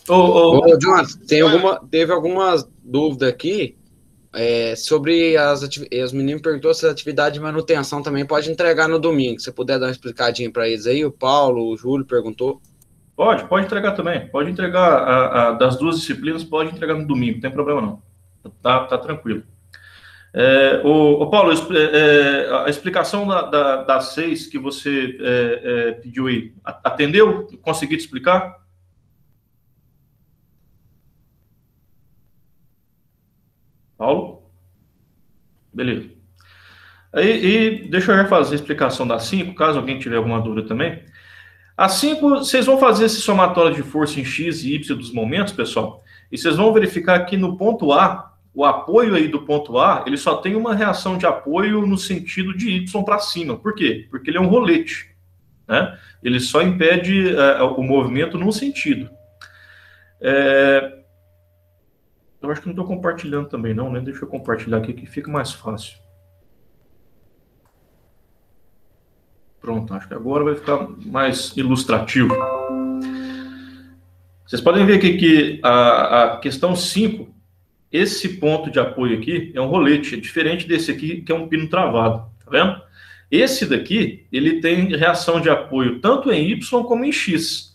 Ô, Jonathan, teve algumas dúvidas aqui sobre os meninos perguntou se a atividade de manutenção também pode entregar no domingo. Se você puder dar uma explicadinha para eles aí, o Paulo, o Júlio perguntou. Pode entregar também. Pode entregar das duas disciplinas, pode entregar no domingo, não tem problema não. Tá tranquilo. Paulo, a explicação das 6 que você pediu aí, atendeu? Consegui te explicar? Paulo? Beleza. Aí, deixa eu já fazer a explicação das 5, caso alguém tiver alguma dúvida também. As 5, vocês vão fazer esse somatório de força em X e Y dos momentos, pessoal, e vocês vão verificar que no ponto A, o apoio aí do ponto A, ele só tem uma reação de apoio no sentido de Y para cima. Por quê? Porque ele é um rolete, né? Ele só impede o movimento num sentido. Eu acho que não estou compartilhando também não, né? Deixa eu compartilhar aqui que fica mais fácil. Pronto, acho que agora vai ficar mais ilustrativo. Vocês podem ver aqui que a questão 5, esse ponto de apoio aqui é um rolete, é diferente desse aqui, que é um pino travado, tá vendo? Esse daqui, ele tem reação de apoio tanto em Y como em X.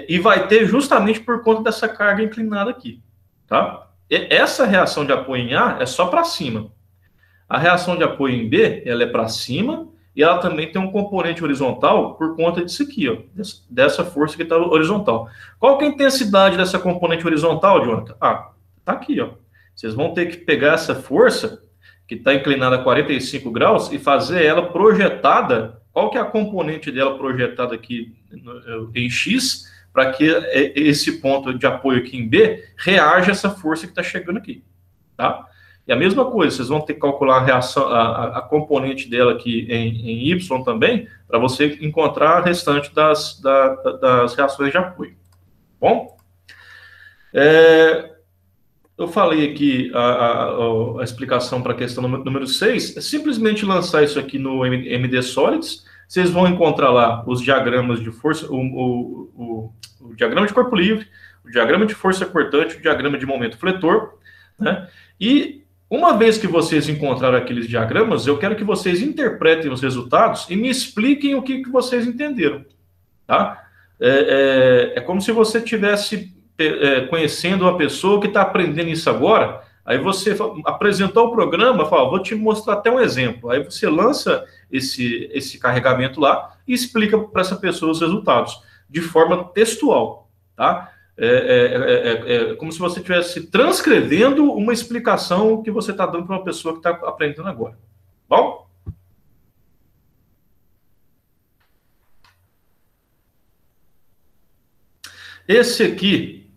E vai ter justamente por conta dessa carga inclinada aqui, tá? Essa reação de apoio em A é só para cima. A reação de apoio em B, ela é para cima, e ela também tem um componente horizontal por conta disso aqui, ó, dessa força que está horizontal. Qual que é a intensidade dessa componente horizontal, Jonathan? Tá aqui, ó. Vocês vão ter que pegar essa força, que está inclinada a 45 graus, e fazer ela projetada. Qual que é a componente dela projetada aqui em X, para que esse ponto de apoio aqui em B reaja a essa força que está chegando aqui, tá? E a mesma coisa, vocês vão ter que calcular a reação, a componente dela aqui em Y também, para você encontrar a restante das reações de apoio. Bom? Eu falei aqui a explicação para a questão número 6, é simplesmente lançar isso aqui no MD Solids, vocês vão encontrar lá os diagramas de força, o diagrama de corpo livre, o diagrama de força cortante, o diagrama de momento fletor, né? E uma vez que vocês encontraram aqueles diagramas, eu quero que vocês interpretem os resultados e me expliquem o que vocês entenderam, tá? É como se você tivesse conhecendo uma pessoa que está aprendendo isso agora, aí você apresentou o programa, fala, vou te mostrar até um exemplo, aí você lança esse carregamento lá e explica para essa pessoa os resultados, de forma textual, tá? É como se você estivesse transcrevendo uma explicação que você está dando para uma pessoa que está aprendendo agora. Bom? Esse aqui,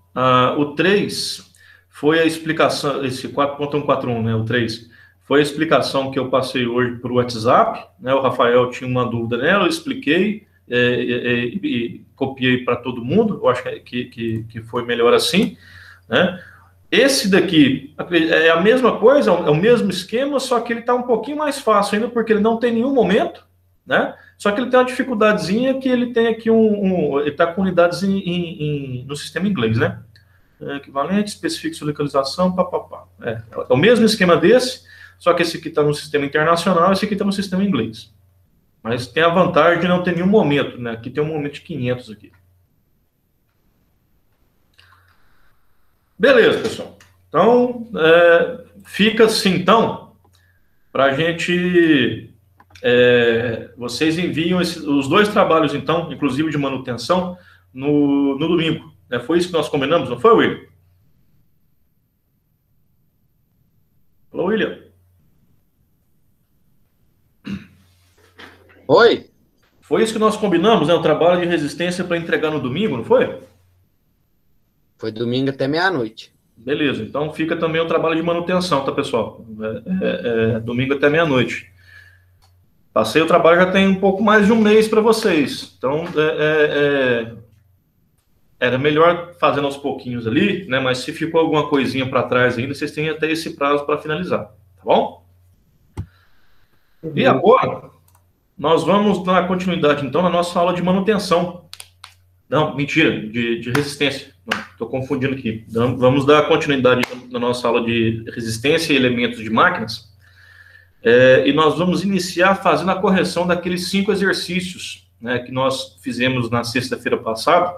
o 3, foi a explicação, esse 4.141, né, o 3, foi a explicação que eu passei hoje por WhatsApp, né, o Rafael tinha uma dúvida nela, eu expliquei, e copiei para todo mundo, eu acho que foi melhor assim, né? Esse daqui é a mesma coisa, é o mesmo esquema, só que ele está um pouquinho mais fácil ainda, porque ele não tem nenhum momento, né? Só que ele tem uma dificuldadezinha que ele tem aqui ele está com unidades no sistema inglês, né? Equivalente, especifique sua localização, papapá. É o mesmo esquema desse, só que esse aqui está no sistema internacional, esse aqui está no sistema inglês. Mas tem a vantagem de não ter nenhum momento, né? Aqui tem um momento de 500 aqui. Beleza, pessoal. Então, fica assim, então, para a gente... vocês enviam os 2 trabalhos, então, inclusive de manutenção, no domingo. Né? Foi isso que nós combinamos, não foi, William? Alô, William? Oi? Foi isso que nós combinamos, né? O trabalho de resistência para entregar no domingo, não foi? Foi domingo até meia-noite. Beleza, então fica também o trabalho de manutenção, tá, pessoal? Domingo até meia-noite. Passei o trabalho já tem um pouco mais de um mês para vocês. Então, era melhor fazendo aos pouquinhos ali, né? Mas se ficou alguma coisinha para trás ainda, vocês têm até esse prazo para finalizar, tá bom? E agora, nós vamos dar continuidade, então, na nossa aula de manutenção. Não, mentira, de resistência. Estou confundindo aqui. Então, vamos dar continuidade na nossa aula de resistência e elementos de máquinas. E nós vamos iniciar fazendo a correção daqueles 5 exercícios, né, que nós fizemos na sexta-feira passada.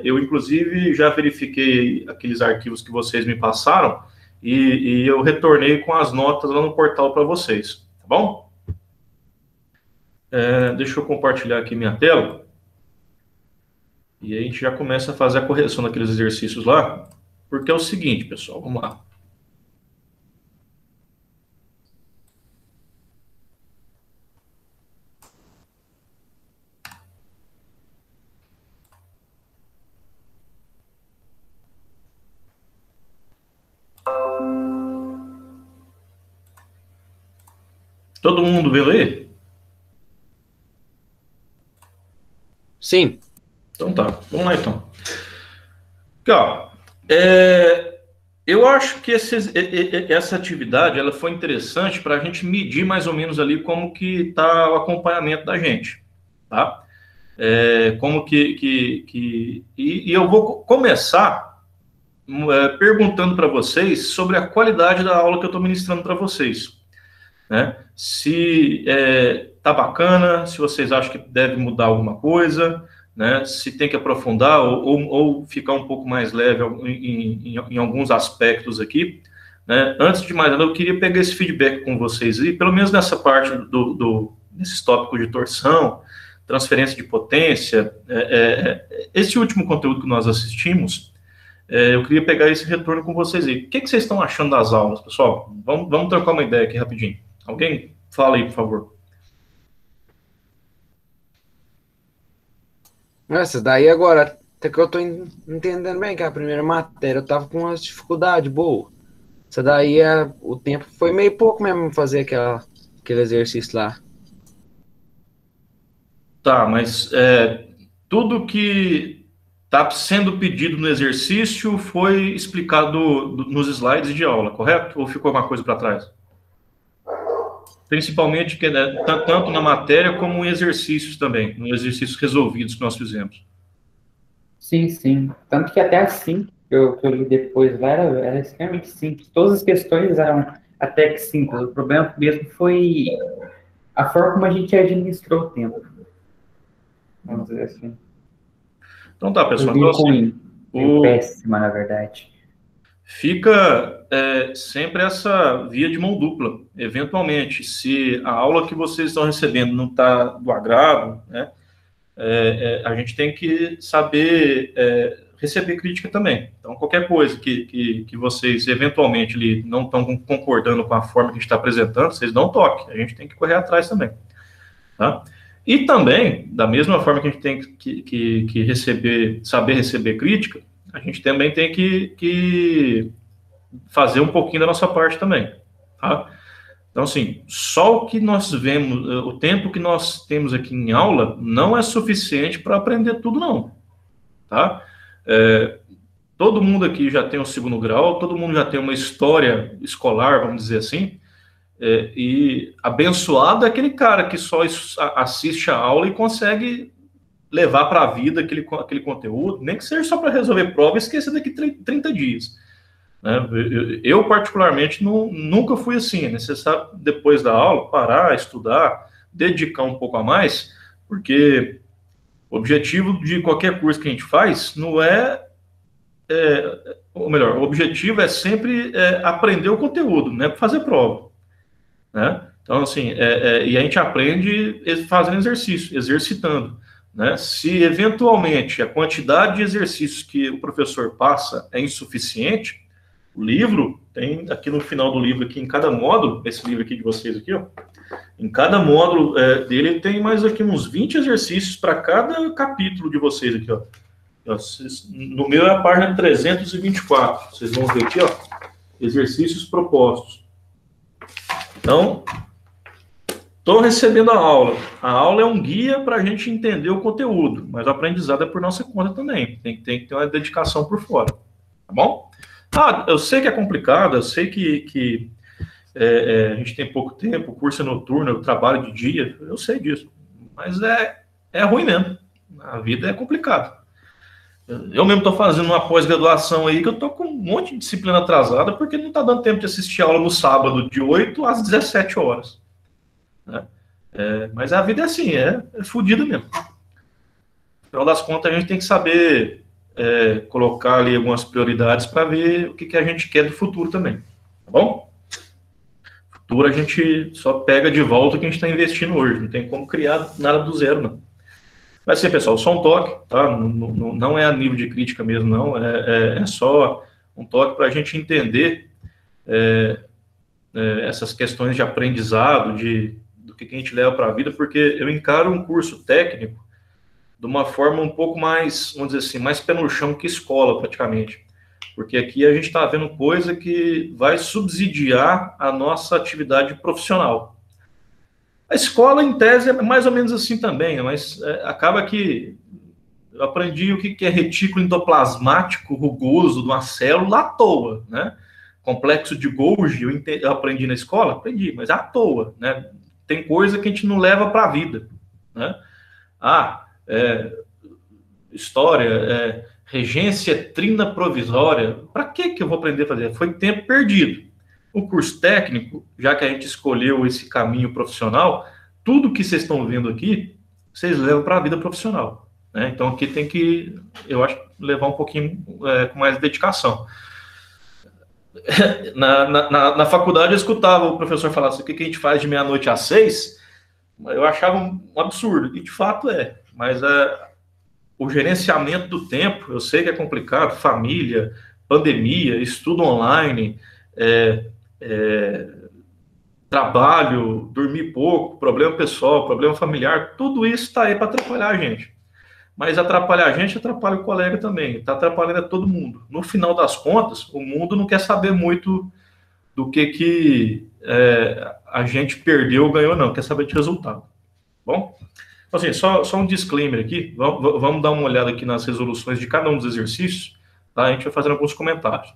Eu, inclusive, já verifiquei aqueles arquivos que vocês me passaram e eu retornei com as notas lá no portal para vocês, tá bom? Deixa eu compartilhar aqui minha tela. E aí a gente já começa a fazer a correção daqueles exercícios lá, porque é o seguinte, pessoal, vamos lá. Todo mundo vendo aí? Sim. Então tá, vamos lá então. Aqui, ó, eu acho que essa atividade ela foi interessante para a gente medir mais ou menos ali como que está o acompanhamento da gente, tá? Como e eu vou começar perguntando para vocês sobre a qualidade da aula que eu estou ministrando para vocês, né? Se tá bacana, se vocês acham que deve mudar alguma coisa, né? Se tem que aprofundar ou ficar um pouco mais leve em alguns aspectos aqui, né? Antes de mais nada, eu queria pegar esse feedback com vocês aí, pelo menos nessa parte desses tópicos de torção, transferência de potência, esse último conteúdo que nós assistimos, eu queria pegar esse retorno com vocês aí. O que vocês estão achando das aulas, pessoal? Vamos trocar uma ideia aqui rapidinho. Alguém fala aí, por favor. Essa daí agora, até que eu tô entendendo bem que a primeira matéria eu tava com umas dificuldades boas. Essa daí, o tempo foi meio pouco mesmo fazer aquele exercício lá. Tá, mas tudo que está sendo pedido no exercício foi explicado nos slides de aula, correto? Ou ficou uma coisa para trás? Principalmente tanto na matéria como em exercícios também, nos exercícios resolvidos que nós fizemos. Sim, sim. Tanto que até assim, que eu li depois lá, era extremamente simples. Todas as questões eram até que simples. O problema mesmo foi a forma como a gente administrou o tempo. Vamos dizer assim. Então tá, pessoal. Então, assim, péssima, na verdade. Fica sempre essa via de mão dupla. Eventualmente, se a aula que vocês estão recebendo não está do agrado, né, a gente tem que saber receber crítica também. Então, qualquer coisa que vocês eventualmente ali, não estão concordando com a forma que a gente está apresentando, vocês dão um toque. A gente tem que correr atrás também. Tá? E também, da mesma forma que a gente tem que saber receber crítica, a gente também tem que fazer um pouquinho da nossa parte também, tá? Então, assim, só o que nós vemos, o tempo que nós temos aqui em aula não é suficiente para aprender tudo, não, tá? Todo mundo aqui já tem um segundo grau, todo mundo já tem uma história escolar, vamos dizer assim, e abençoado é aquele cara que só assiste a aula e consegue levar para a vida aquele conteúdo, nem que seja só para resolver prova e esquecer daqui 30 dias. Né? Eu, particularmente, nunca fui assim. É necessário, depois da aula, parar, estudar, dedicar um pouco a mais, porque o objetivo de qualquer curso que a gente faz não ou melhor, o objetivo é sempre aprender o conteúdo, não é para fazer prova. Né? Então, assim, e a gente aprende fazendo exercício, exercitando. Né? Se eventualmente a quantidade de exercícios que o professor passa é insuficiente, o livro tem aqui no final do livro, aqui em cada módulo, esse livro aqui de vocês aqui, ó, em cada módulo dele tem mais aqui uns 20 exercícios para cada capítulo de vocês aqui, ó. No meu é a página 324. Vocês vão ver aqui, ó, exercícios propostos. Então, estou recebendo a aula. A aula é um guia para a gente entender o conteúdo, mas o aprendizado é por nossa conta também. Tem que ter uma dedicação por fora. Tá bom? Eu sei que é complicado, eu sei que a gente tem pouco tempo, o curso é noturno, eu trabalho de dia, eu sei disso. Mas é ruim mesmo. A vida é complicada. Eu mesmo estou fazendo uma pós-graduação aí que eu estou com um monte de disciplina atrasada porque não está dando tempo de assistir aula no sábado de 8 às 17 horas. Né? Mas a vida é assim, é fodida mesmo. No final das contas, a gente tem que saber colocar ali algumas prioridades para ver o que a gente quer do futuro também. Tá bom? Futuro a gente só pega de volta o que a gente está investindo hoje. Não tem como criar nada do zero, não. Mas assim, pessoal, só um toque, tá? Não é a nível de crítica mesmo, não. É só um toque para a gente entender essas questões de aprendizado, do que a gente leva para a vida, porque eu encaro um curso técnico de uma forma um pouco mais, vamos dizer assim, mais pé no chão que escola, praticamente. Porque aqui a gente está vendo coisa que vai subsidiar a nossa atividade profissional. A escola, em tese, é mais ou menos assim também, mas acaba que eu aprendi o que é retículo endoplasmático rugoso de uma célula à toa, né? Complexo de Golgi, eu aprendi na escola? Aprendi, mas à toa, né? Tem coisa que a gente não leva para a vida, né? História, regência trina provisória, para que eu vou aprender a fazer? Foi tempo perdido. O curso técnico, já que a gente escolheu esse caminho profissional, tudo que vocês estão vendo aqui, vocês levam para a vida profissional. Né? Então, aqui tem que, eu acho, levar um pouquinho com mais dedicação. Na faculdade, eu escutava o professor falar assim, o que a gente faz de meia-noite às 6, eu achava um absurdo, e de fato é. Mas o gerenciamento do tempo, eu sei que é complicado, família, pandemia, estudo online, trabalho, dormir pouco, problema pessoal, problema familiar, tudo isso está aí para atrapalhar a gente. Mas atrapalhar a gente, atrapalha o colega também, está atrapalhando a todo mundo. No final das contas, o mundo não quer saber muito do que a gente perdeu ou ganhou, não, quer saber de resultado. Bom? Então, assim, só um disclaimer aqui, vamos dar uma olhada aqui nas resoluções de cada um dos exercícios, tá? A gente vai fazendo alguns comentários.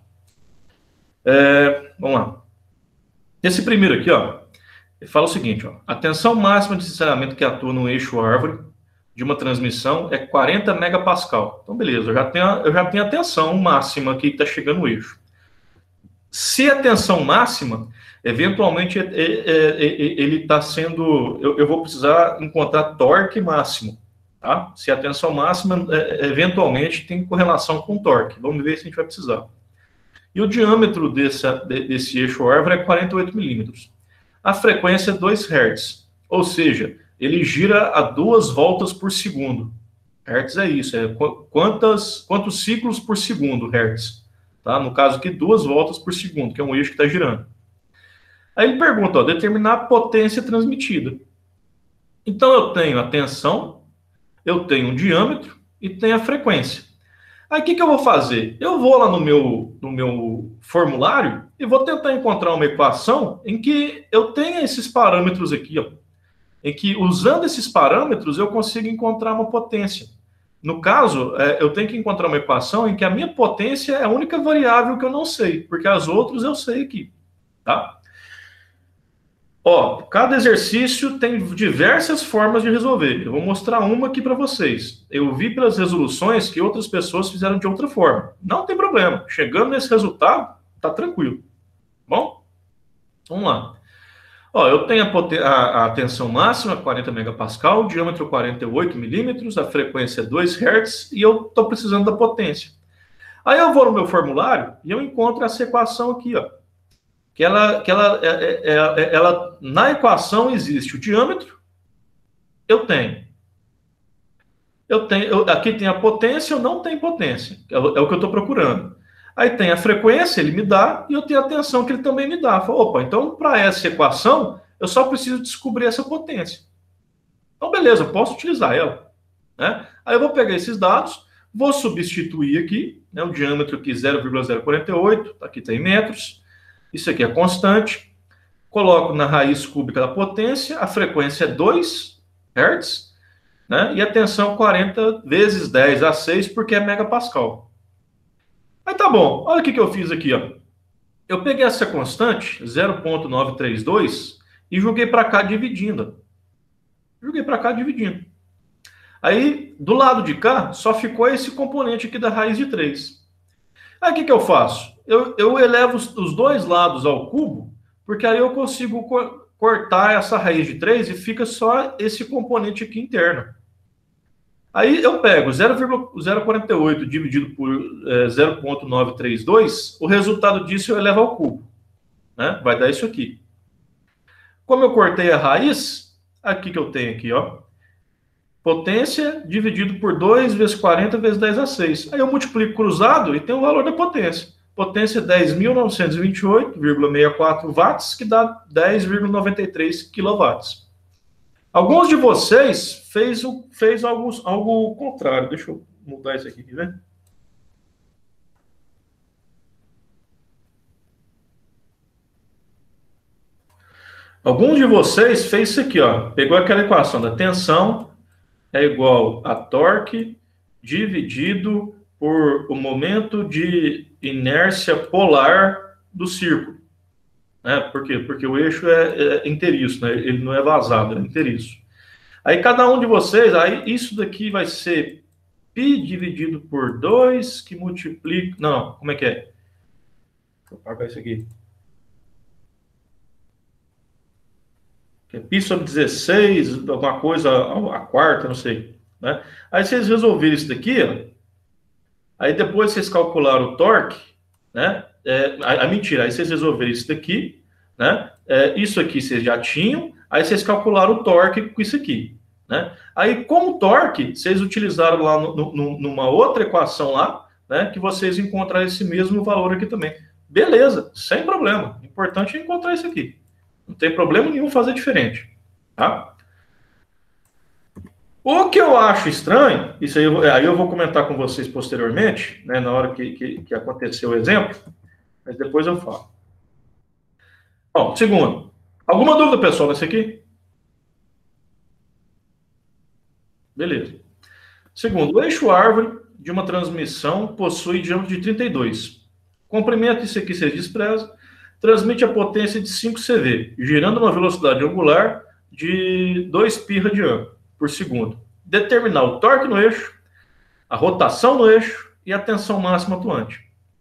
Vamos lá. Esse primeiro aqui, ó, ele fala o seguinte, ó, a tensão máxima de cincelamento que atua no eixo árvore de uma transmissão é 40 megapascal. Então, beleza, eu já tenho a tensão máxima aqui que está chegando no eixo. Se a tensão máxima, eventualmente, ele está sendo... Eu vou precisar encontrar torque máximo, tá? Se a tensão máxima, eventualmente, tem correlação com torque. Vamos ver se a gente vai precisar. E o diâmetro desse eixo árvore é 48 milímetros. A frequência é 2 Hz, ou seja, ele gira a 2 voltas por segundo. Hertz é isso, quantos ciclos por segundo, Hertz. Tá? No caso aqui, 2 voltas por segundo, que é um eixo que está girando. Aí ele pergunta, ó, determinar a potência transmitida. Então eu tenho a tensão, eu tenho um diâmetro e tenho a frequência. Aí o que eu vou fazer? Eu vou lá no meu formulário e vou tentar encontrar uma equação em que eu tenha esses parâmetros aqui, ó, em que usando esses parâmetros eu consigo encontrar uma potência. No caso, eu tenho que encontrar uma equação em que a minha potência é a única variável que eu não sei, porque as outras eu sei aqui, tá? Ó, cada exercício tem diversas formas de resolver. Eu vou mostrar uma aqui para vocês. Eu vi pelas resoluções que outras pessoas fizeram de outra forma. Não tem problema. Chegando nesse resultado, tá tranquilo. Bom? Vamos lá. Ó, eu tenho a tensão máxima, 40 megapascal, o diâmetro 48 milímetros, a frequência é 2 Hz e eu estou precisando da potência. Aí eu vou no meu formulário e eu encontro essa equação aqui, ó. Que ela na equação existe o diâmetro, aqui tem a potência, eu não tenho potência, é o que eu estou procurando. Aí tem a frequência, ele me dá, e eu tenho a tensão que ele também me dá. Opa, então para essa equação, eu só preciso descobrir essa potência. Então beleza, eu posso utilizar ela. Né? Aí eu vou pegar esses dados, vou substituir aqui, né, o diâmetro aqui 0,048, aqui tem metros. Isso aqui é constante. Coloco na raiz cúbica da potência, a frequência é 2 Hz, né? E a tensão 40 vezes 10 a 6, porque é megapascal. Aí tá bom, olha o que eu fiz aqui, ó. Eu peguei essa constante, 0,932, e joguei para cá dividindo. Aí, do lado de cá, só ficou esse componente aqui da raiz de 3. Aí, o que eu faço? Eu elevo os dois lados ao cubo, porque aí eu consigo cortar essa raiz de 3 e fica só esse componente aqui interno. Aí eu pego 0,048 dividido por 0,932, o resultado disso eu elevo ao cubo. Né? Vai dar isso aqui. Como eu cortei a raiz, aqui que eu tenho aqui, ó, potência dividido por 2 vezes 40 vezes 10 a 6. Aí eu multiplico cruzado e tem o valor da potência. Potência 10.928,64 watts, que dá 10,93 quilowatts. Alguns de vocês fez algo contrário. Deixa eu mudar isso aqui, né? Alguns de vocês fez isso aqui, ó. Pegou aquela equação da tensão é igual a torque dividido por o momento de inércia polar do círculo. Né? Por quê? Porque o eixo é inteiriço, né? Ele não é vazado, é inteiriço. Aí cada um de vocês, aí isso daqui vai ser π dividido por 2, que multiplica... Não, como é que é? Deixa eu apagar isso aqui. Que é π sobre 16, alguma coisa, a quarta, não sei. Né? Aí vocês resolveram isso daqui, ó. Aí depois vocês calcularam o torque, né? Mentira, aí vocês resolveram isso daqui, né? Isso aqui vocês já tinham, aí vocês calcularam o torque com isso aqui, né? Aí, como torque, vocês utilizaram lá numa outra equação lá, né? Que vocês encontraram esse mesmo valor aqui também. Beleza, sem problema. O importante é encontrar isso aqui. Não tem problema nenhum fazer diferente, tá? O que eu acho estranho, isso aí eu vou comentar com vocês posteriormente, né, na hora que aconteceu o exemplo, mas depois eu falo. Bom, segundo, alguma dúvida, pessoal, nesse aqui? Beleza. Segundo, o eixo árvore de uma transmissão possui diâmetro de 32. Comprimento, isso aqui vocês desprezam, transmite a potência de 5 CV, girando uma velocidade angular de 2 π radiano por segundo. Determinar o torque no eixo, a rotação no eixo e a tensão máxima atuante.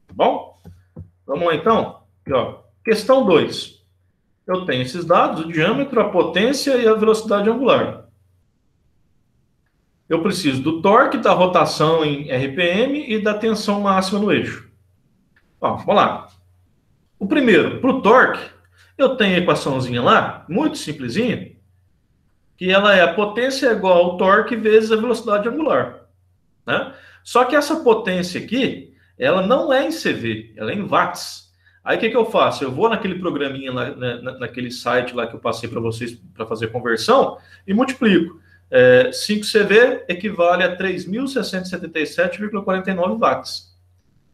Tá bom? Vamos lá, então. Aqui, ó. Questão 2. Eu tenho esses dados, o diâmetro, a potência e a velocidade angular. Eu preciso do torque, da rotação em RPM e da tensão máxima no eixo. Ó, vamos lá. O primeiro, para o torque, eu tenho a equaçãozinha lá, muito simplesinha, que ela é a potência igual ao torque vezes a velocidade angular. Né? Só que essa potência aqui, ela não é em CV, ela é em watts. Aí o que eu faço? Eu vou naquele programinha, lá, naquele site lá que eu passei para vocês para fazer conversão e multiplico. 5 CV equivale a 3.677,49 watts.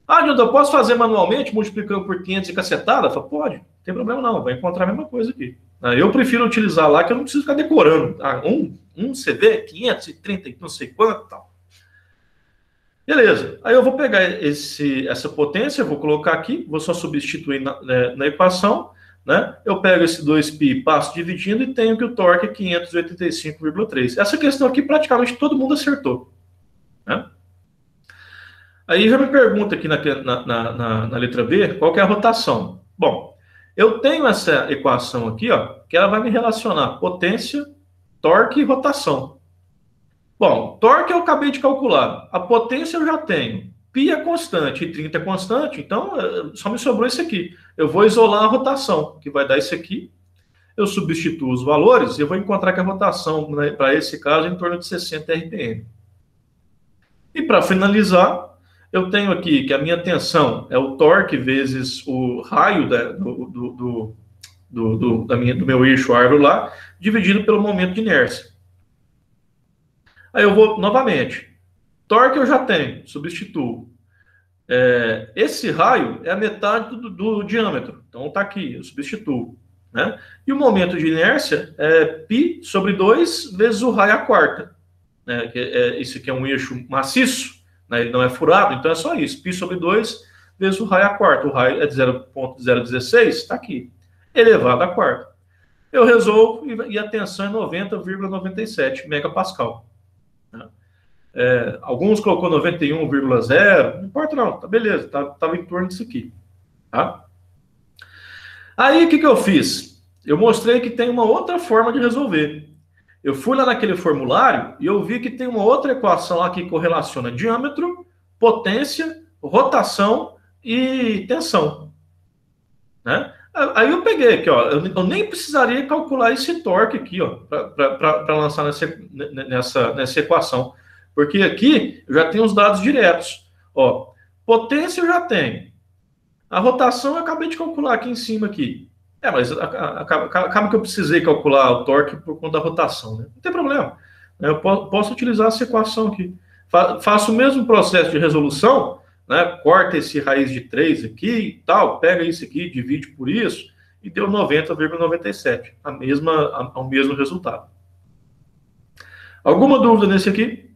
Ah, Nildo, eu posso fazer manualmente, multiplicando por 500 e cacetada? Falo, pode, não tem problema não, vai encontrar a mesma coisa aqui. Eu prefiro utilizar lá, que eu não preciso ficar decorando. Um CV, 530 e não sei quanto, tal. Beleza, aí eu vou pegar essa potência, vou colocar aqui, vou só substituir na equação, né? Eu pego esse 2π, passo dividindo e tenho que o torque é 585,3. Essa questão aqui praticamente todo mundo acertou. Né? Aí já me pergunta aqui na letra B, qual que é a rotação? Bom, eu tenho essa equação aqui, ó, que ela vai me relacionar potência, torque e rotação. Bom, torque eu acabei de calcular. A potência eu já tenho. Π é constante e 30 é constante, então só me sobrou isso aqui. Eu vou isolar a rotação, que vai dar isso aqui. Eu substituo os valores e eu vou encontrar que a rotação, né, para esse caso, é em torno de 60 RPM. E para finalizar, eu tenho aqui que a minha tensão é o torque vezes o raio do meu eixo árvore lá, dividido pelo momento de inércia. Aí eu vou, novamente, torque eu já tenho, substituo. Esse raio é a metade do diâmetro, então está aqui, eu substituo. Né? E o momento de inércia é π sobre 2 vezes o raio à quarta. Né? Isso aqui é um eixo maciço, né? Ele não é furado, então é só isso. Π sobre 2 vezes o raio à quarta. O raio é de 0,016, está aqui, elevado à quarta. Eu resolvo e a tensão é 90,97 megapascal. Né? Alguns colocou 91,0, não importa não, tá beleza, tava em torno disso aqui, tá? Aí, o que eu fiz? Eu mostrei que tem uma outra forma de resolver. Eu fui lá naquele formulário e eu vi que tem uma outra equação lá que correlaciona diâmetro, potência, rotação e tensão, né? Aí eu peguei aqui, ó, eu nem precisaria calcular esse torque aqui, ó, para lançar nessa equação, porque aqui eu já tenho os dados diretos, ó, potência eu já tenho, a rotação eu acabei de calcular aqui em cima aqui, mas acaba que eu precisei calcular o torque por conta da rotação, né? Não tem problema, eu posso utilizar essa equação aqui, faço o mesmo processo de resolução, né? Corta esse raiz de 3 aqui e tal, pega isso aqui, divide por isso, e deu 90,97, ao mesmo resultado. Alguma dúvida nesse aqui?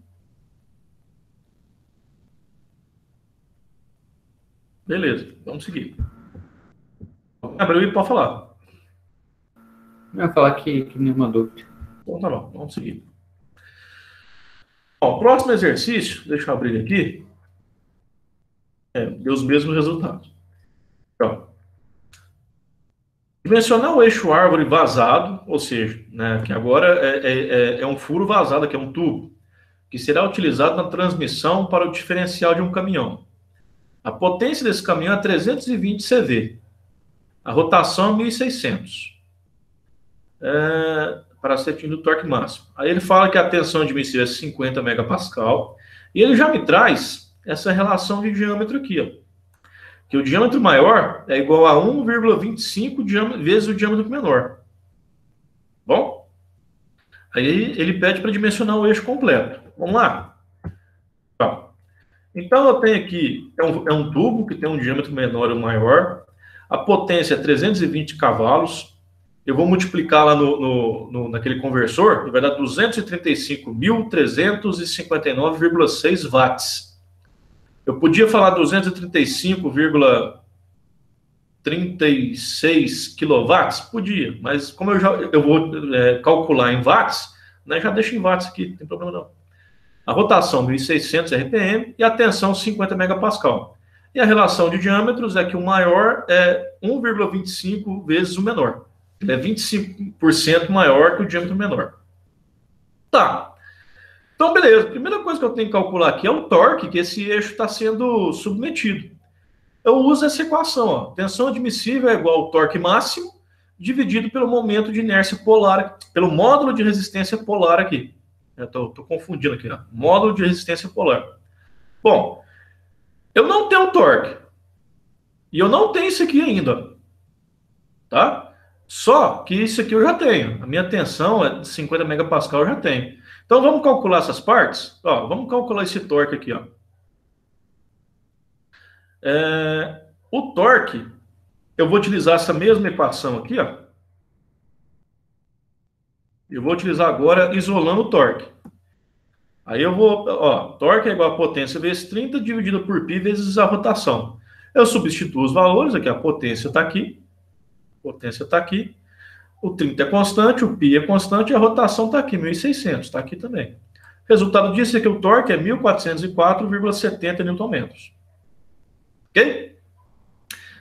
Beleza, vamos seguir. Abriu, pode falar. Eu ia falar que nenhuma dúvida. Então tá bom, vamos seguir. Bom, próximo exercício, deixa eu abrir aqui. Deu os mesmos resultados. Então, dimensionar o eixo árvore vazado, ou seja, né, que agora é um furo vazado, que é um tubo, que será utilizado na transmissão para o diferencial de um caminhão. A potência desse caminhão é 320 CV. A rotação é 1.600. Para ser atingido o torque máximo. Aí ele fala que a tensão admissível é 50 megapascal. E ele já me traz essa relação de diâmetro aqui, ó. Que o diâmetro maior é igual a 1,25 vezes o diâmetro menor. Bom? Aí ele pede para dimensionar o eixo completo. Vamos lá? Então eu tenho aqui, é um tubo que tem um diâmetro menor ou maior. A potência é 320 cavalos. Eu vou multiplicar lá naquele conversor, e vai dar 235.359,6 watts. Eu podia falar 235,36 quilowatts? Podia, mas como eu vou calcular em watts, né, já deixo em watts aqui, não tem problema não. A rotação 1.600 RPM e a tensão 50 megapascal. E a relação de diâmetros é que o maior é 1,25 vezes o menor. Ele é 25% maior que o diâmetro menor. Tá. Então, beleza. A primeira coisa que eu tenho que calcular aqui é o torque que esse eixo está sendo submetido. Eu uso essa equação, ó. Tensão admissível é igual ao torque máximo dividido pelo momento de inércia polar, pelo módulo de resistência polar aqui. Estou confundindo aqui, ó. Módulo de resistência polar. Bom, eu não tenho torque. E eu não tenho isso aqui ainda. Tá? Só que isso aqui eu já tenho. A minha tensão é de 50 megapascal, eu já tenho. Então, vamos calcular essas partes? Ó, vamos calcular esse torque aqui, ó. O torque, eu vou utilizar essa mesma equação aqui, ó. Eu vou utilizar agora isolando o torque. Aí eu vou, ó, torque é igual a potência vezes 30 dividido por π vezes a rotação. Eu substituo os valores, aqui a potência está aqui. Potência está aqui, o 30 é constante, o π é constante e a rotação está aqui, 1.600, está aqui também. Resultado disso é que o torque é 1.404,70 Nm. Ok?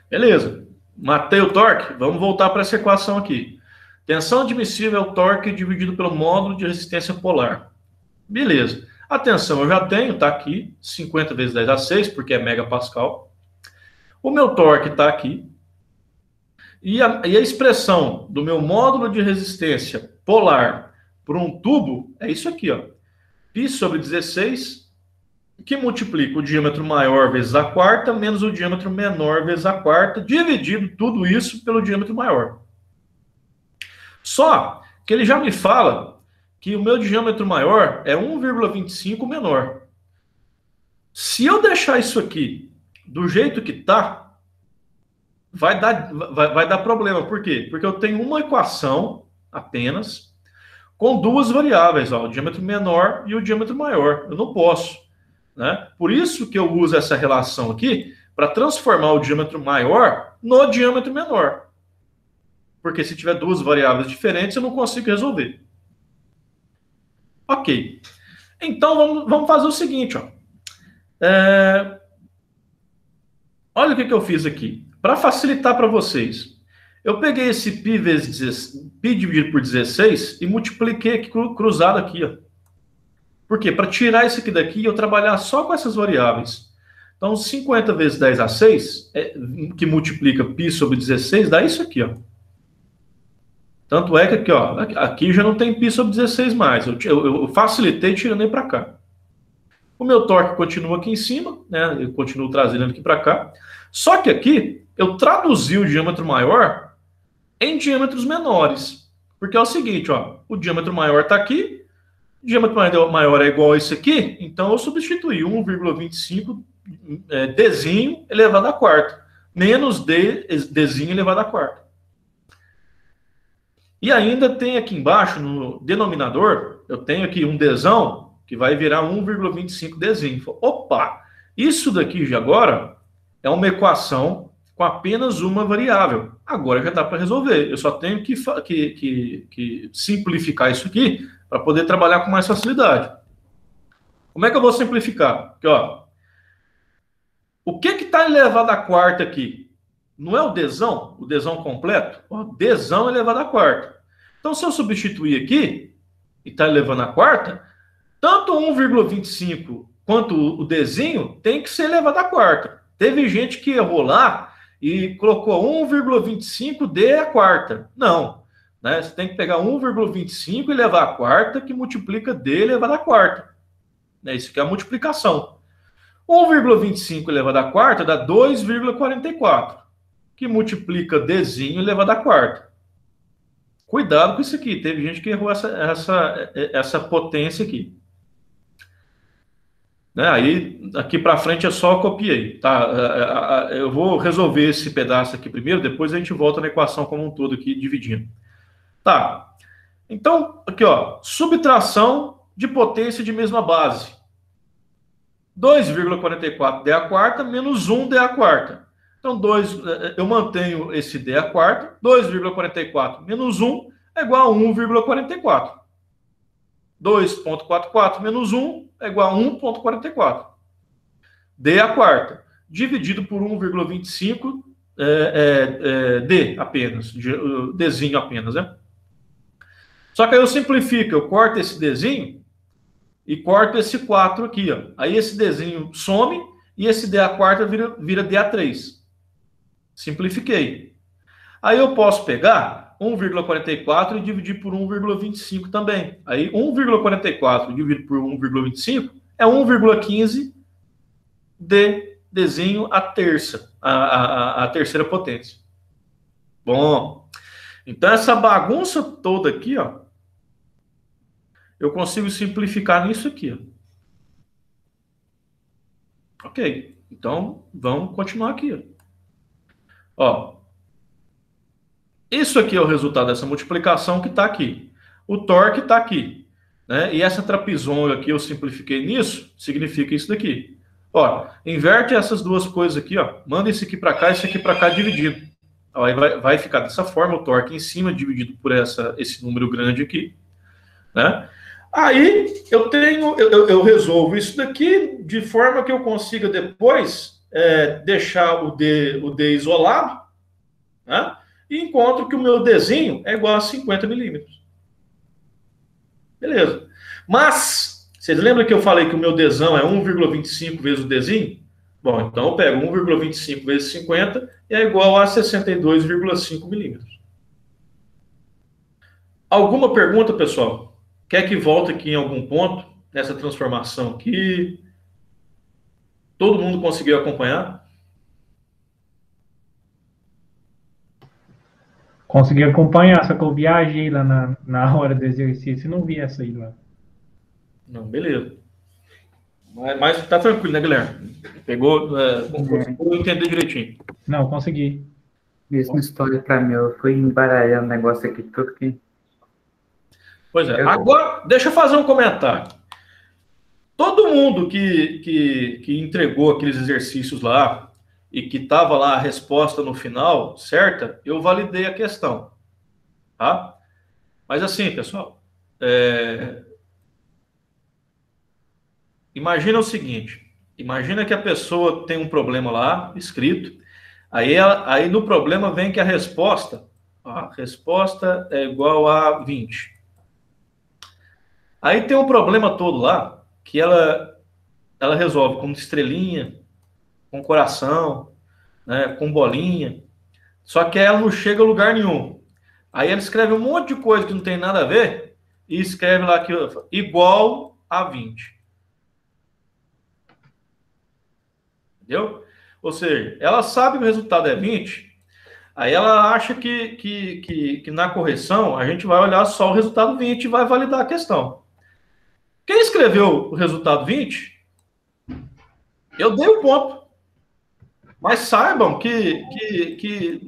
Beleza. Matei o torque, vamos voltar para essa equação aqui. Tensão admissível é o torque dividido pelo módulo de resistência polar. Beleza. A tensão eu já tenho, está aqui, 50 vezes 10 a 6, porque é megapascal. O meu torque está aqui. E a expressão do meu módulo de resistência polar por um tubo é isso aqui, ó. Π sobre 16, que multiplica o diâmetro maior vezes a quarta, menos o diâmetro menor vezes a quarta, dividido tudo isso pelo diâmetro maior. Só que ele já me fala que o meu diâmetro maior é 1,25 menor. Se eu deixar isso aqui do jeito que está, vai dar problema. Por quê? Porque eu tenho uma equação apenas com duas variáveis, ó, o diâmetro menor e o diâmetro maior. Eu não posso, né? Por isso que eu uso essa relação aqui para transformar o diâmetro maior no diâmetro menor. Porque se tiver duas variáveis diferentes, eu não consigo resolver. Ok. Então, vamos fazer o seguinte, ó. Olha o que eu fiz aqui. Para facilitar para vocês, eu peguei esse π dividido por 16 e multipliquei aqui cruzado aqui, ó. Por quê? Para tirar isso aqui daqui e eu trabalhar só com essas variáveis. Então, 50 vezes 10 a 6, que multiplica π sobre 16, dá isso aqui, ó. Tanto é que aqui, ó, aqui já não tem π sobre 16 mais. Eu facilitei tirando ele para cá. O meu torque continua aqui em cima, né? Eu continuo trazendo ele aqui para cá. Só que aqui, eu traduzi o diâmetro maior em diâmetros menores. Porque é o seguinte, ó, o diâmetro maior está aqui, o diâmetro maior é igual a esse aqui, então eu substituí 1,25 Dzinho elevado à quarta, menos Dzinho elevado à quarta. E ainda tem aqui embaixo, no denominador, eu tenho aqui um Dzão, que vai virar 1,25 Dzinho. Opa! Isso daqui de agora é uma equação com apenas uma variável. Agora já dá para resolver. Eu só tenho que simplificar isso aqui para poder trabalhar com mais facilidade. Como é que eu vou simplificar? Aqui, ó. O que está elevado à quarta aqui? Não é o Dzão completo? O Dzão elevado à quarta. Então, se eu substituir aqui, e está elevando à quarta, tanto 1,25 quanto o Dzinho tem que ser elevado à quarta. Teve gente que errou lá e colocou 1,25 D à quarta. Não. Né? Você tem que pegar 1,25 e levar à quarta, que multiplica D elevado à quarta. Isso aqui é a multiplicação. 1,25 elevado à quarta dá 2,44, que multiplica Dzinho elevado à quarta. Cuidado com isso aqui. Teve gente que errou essa potência aqui. Aí, aqui para frente é só copiei. Tá? Eu vou resolver esse pedaço aqui primeiro, depois a gente volta na equação como um todo aqui, dividindo. Tá. Então, aqui, ó, subtração de potência de mesma base. 2,44 D à quarta menos 1 D à quarta. Então, eu mantenho esse D à quarta. 2,44 menos 1 é igual a 1,44. 2,44 menos 1 é igual a 1,44. D à quarta. Dividido por 1,25 D apenas. Dzinho apenas, né? Só que aí eu simplifico. Eu corto esse Dzinho e corto esse 4 aqui, ó. Aí esse Dzinho some e esse D à quarta vira D a 3. Simplifiquei. Aí eu posso pegar 1,44 e dividir por 1,25 também. Aí 1,44 dividido por 1,25 é 1,15 Dzinho a terça, a terceira potência. Bom, então essa bagunça toda aqui, ó, eu consigo simplificar nisso aqui, ó. Ok, então vamos continuar aqui, ó. Isso aqui é o resultado dessa multiplicação que está aqui. O torque está aqui, né? E essa trapezoide aqui eu simplifiquei nisso, significa isso daqui. Ó, inverte essas duas coisas aqui, ó. Manda esse aqui para cá e esse aqui para cá dividido. Aí vai ficar dessa forma, o torque em cima dividido por esse número grande aqui, né? Aí eu resolvo isso daqui de forma que eu consiga depois deixar o D isolado, né? E encontro que o meu Dzinho é igual a 50 milímetros. Beleza. Mas, vocês lembram que eu falei que o meu Dzão é 1,25 vezes o Dzinho? Bom, então eu pego 1,25 vezes 50 e é igual a 62,5 milímetros. Alguma pergunta, pessoal? Quer que volte aqui em algum ponto nessa transformação aqui? Todo mundo conseguiu acompanhar? Consegui acompanhar, só que eu viajei lá na hora do exercício e não vi essa aí lá. Não, beleza. Mas tá tranquilo, né, Guilherme? Pegou, conseguiu entender direitinho. Não, consegui. Mesma história para mim, eu fui embaralhando o negócio aqui tudo que... Pois é. Agora, deixa eu fazer um comentário. Todo mundo que entregou aqueles exercícios lá e que estava lá a resposta no final, certa, eu validei a questão. Tá? Mas assim, pessoal, imagina o seguinte, imagina que a pessoa tem um problema lá, escrito, aí no problema vem que a resposta é igual a 20. Aí tem um problema todo lá, que ela resolve com estrelinha, com coração, né, com bolinha, só que ela não chega a lugar nenhum. Aí ela escreve um monte de coisa que não tem nada a ver, e escreve lá que igual a 20. Entendeu? Ou seja, ela sabe que o resultado é 20, aí ela acha que na correção a gente vai olhar só o resultado 20 e vai validar a questão. Quem escreveu o resultado 20, eu dei o ponto. Mas saibam que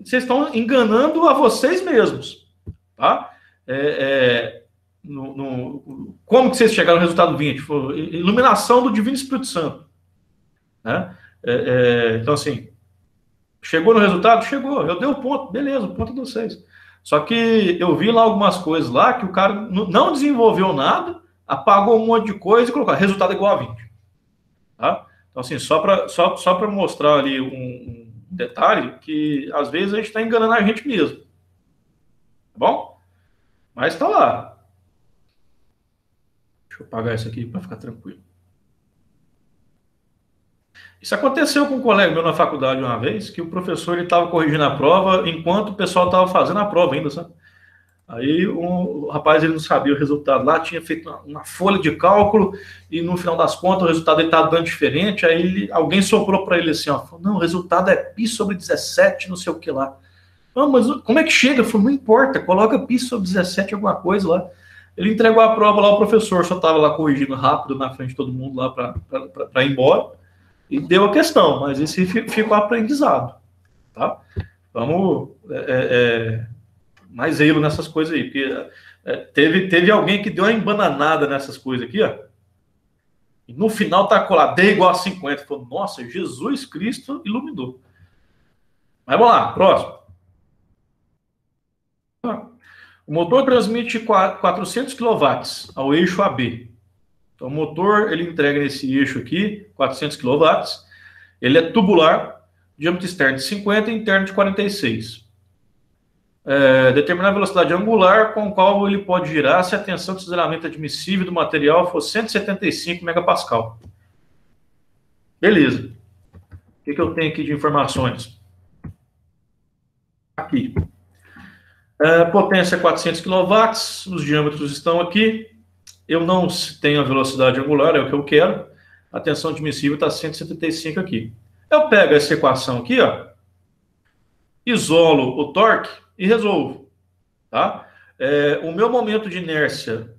vocês estão enganando a vocês mesmos. Tá? Como que vocês chegaram no resultado 20? Foi iluminação do Divino Espírito Santo. Né? Então, assim, chegou no resultado? Chegou. Eu dei o ponto. Beleza, o ponto é de vocês. Só que eu vi lá algumas coisas lá que o cara não desenvolveu nada, apagou um monte de coisa e colocou resultado igual a 20. Tá? Então, assim, só para mostrar ali um detalhe que, às vezes, a gente está enganando a gente mesmo. Tá bom? Mas está lá. Deixa eu apagar isso aqui para ficar tranquilo. Isso aconteceu com um colega meu na faculdade uma vez, que o professor estava corrigindo a prova enquanto o pessoal estava fazendo a prova ainda, sabe? Aí o rapaz, ele não sabia o resultado lá, tinha feito uma folha de cálculo e no final das contas o resultado ele estava dando diferente, aí alguém soprou para ele assim, ó, falou, não, o resultado é π sobre 17, não sei o que lá. Não, mas como é que chega? Eu falei, não importa, coloca π sobre 17 alguma coisa lá. Ele entregou a prova lá, o professor só estava lá corrigindo rápido na frente de todo mundo lá para ir embora e deu a questão, mas esse ficou aprendizado, tá? Vamos... mais zelo nessas coisas aí, porque teve alguém que deu uma embananada nessas coisas aqui, ó, e no final tá colado, D igual a 50, falou, nossa, Jesus Cristo iluminou. Mas vamos lá, próximo. O motor transmite 400 kW ao eixo AB. Então o motor, ele entrega nesse eixo aqui, 400 kW, ele é tubular, diâmetro externo de 50 e interno de 46. Determinar a velocidade angular com a qual ele pode girar se a tensão de deslizamento admissível do material for 175 megapascal. Beleza. O que eu tenho aqui de informações? Aqui. Potência 400 kW, os diâmetros estão aqui. Eu não tenho a velocidade angular, é o que eu quero. A tensão admissível está 175 aqui. Eu pego essa equação aqui, ó, isolo o torque e resolvo. Tá? O meu momento de inércia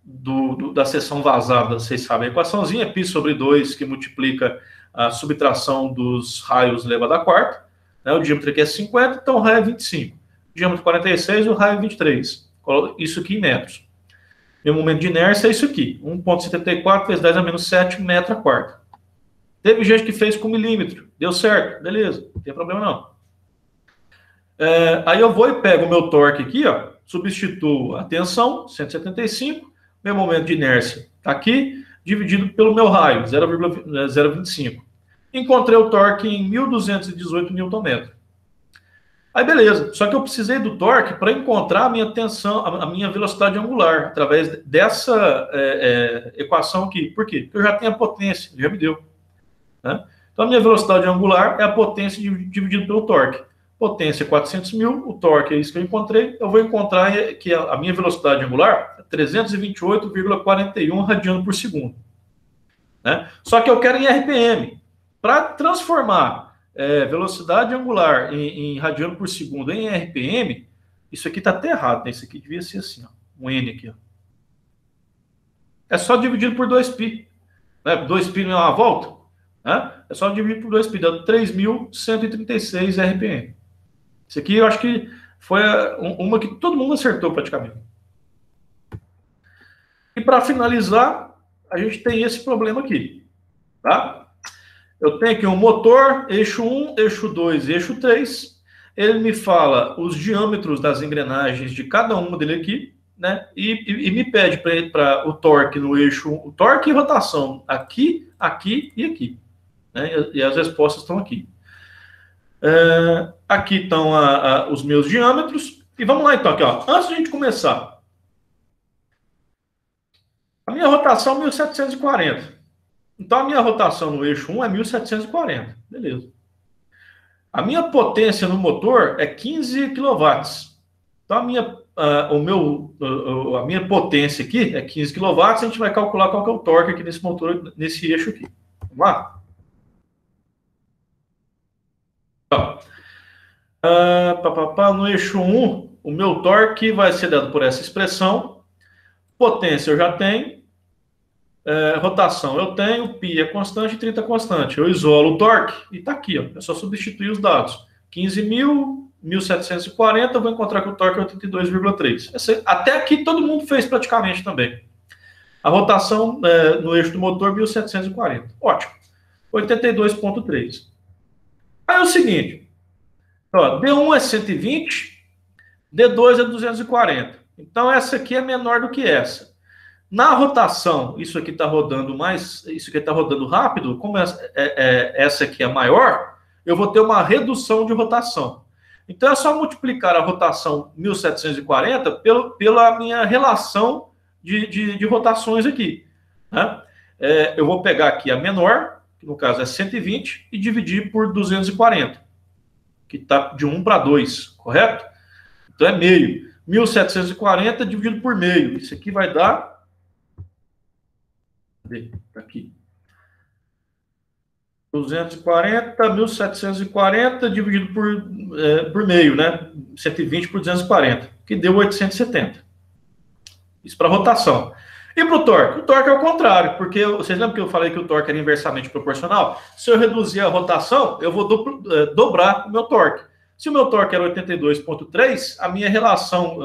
da seção vazada, vocês sabem, a equaçãozinha é π sobre 2, que multiplica a subtração dos raios elevado a quarta. Né? O diâmetro aqui é 50, então o raio é 25. O diâmetro 46, o raio é 23. Isso aqui em metros. Meu momento de inércia é isso aqui, 1,74 vezes 10 a menos 7 metro a quarta. Teve gente que fez com milímetro, deu certo, beleza, não tem problema não. Aí eu vou e pego o meu torque aqui, ó, substituo a tensão, 175, meu momento de inércia está aqui, dividido pelo meu raio, 0,25. Encontrei o torque em 1.218 Nm. Aí beleza, só que eu precisei do torque para encontrar a minha tensão, a minha velocidade angular, através dessa equação aqui. Por quê? Porque eu já tenho a potência, já me deu. Né? Então a minha velocidade angular é a potência dividido pelo torque. Potência 400 mil, o torque é isso que eu encontrei. Eu vou encontrar que a minha velocidade angular é 328,41 radiano por segundo. Né? Só que eu quero em RPM. Para transformar velocidade angular em radiano por segundo em RPM, isso aqui está até errado, né? Isso aqui devia ser assim, ó, um N aqui. Ó. É só dividido por 2π. Né? 2π não é uma volta? Né? É só dividir por 2π, dá 3.136 RPM. Isso aqui eu acho que foi uma que todo mundo acertou praticamente. E para finalizar, a gente tem esse problema aqui. Tá? Eu tenho aqui um motor, eixo 1, eixo 2 e eixo 3. Ele me fala os diâmetros das engrenagens de cada uma dele aqui. né? E me pede para o torque no eixo 1, o torque e rotação aqui, aqui e aqui. Né? E as respostas estão aqui. Aqui estão os meus diâmetros. E vamos lá, então, aqui, ó. Antes de a gente começar. A minha rotação é 1740. Então, a minha rotação no eixo 1 é 1740. Beleza. A minha potência no motor é 15 kW. Então, a minha potência aqui é 15 kW. A gente vai calcular qual que é o torque aqui nesse motor, nesse eixo aqui. Vamos lá? No eixo 1, o meu torque vai ser dado por essa expressão. Potência eu já tenho. Rotação eu tenho. Pi é constante e 30 é constante. Eu isolo o torque e está aqui. Ó, é só substituir os dados. 15.000, 1740, eu vou encontrar que o torque é 82,3. Até aqui todo mundo fez praticamente também. A rotação no eixo do motor, 1740. Ótimo. 82,3. Aí é o seguinte. Ó, D1 é 120, D2 é 240. Então, essa aqui é menor do que essa. Na rotação, isso aqui está rodando isso aqui está rodando rápido, como essa aqui é maior, eu vou ter uma redução de rotação. Então, é só multiplicar a rotação 1740 pela minha relação de rotações aqui. Né? Eu vou pegar aqui a menor, que no caso é 120, e dividir por 240. Que está de 1 para 2, correto? Então é meio. 1740 dividido por meio. Isso aqui vai dar... Cadê? Tá aqui. 1740 dividido por meio, né? 120 por 240, que deu 870. Isso para rotação. E para o torque? O torque é o contrário, porque vocês lembram que eu falei que o torque era inversamente proporcional? Se eu reduzir a rotação, eu vou dobrar o meu torque. Se o meu torque era 82,3, a minha relação,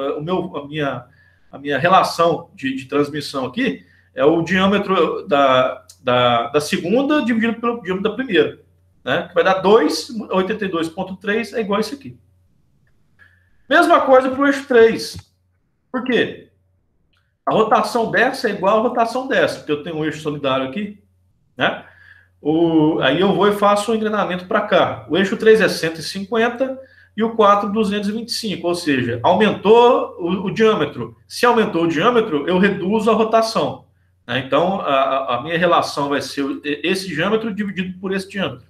a minha relação de transmissão aqui é o diâmetro da segunda dividido pelo diâmetro da primeira. Né? Que vai dar 2, 82,3 é igual a isso aqui. Mesma coisa para o eixo 3. Por quê? A rotação dessa é igual à rotação dessa, porque eu tenho um eixo solidário aqui, né? Aí eu vou e faço o engrenamento para cá. O eixo 3 é 150 e o 4, 225, ou seja, aumentou o diâmetro. Se aumentou o diâmetro, eu reduzo a rotação. Né? Então, a minha relação vai ser esse diâmetro dividido por esse diâmetro.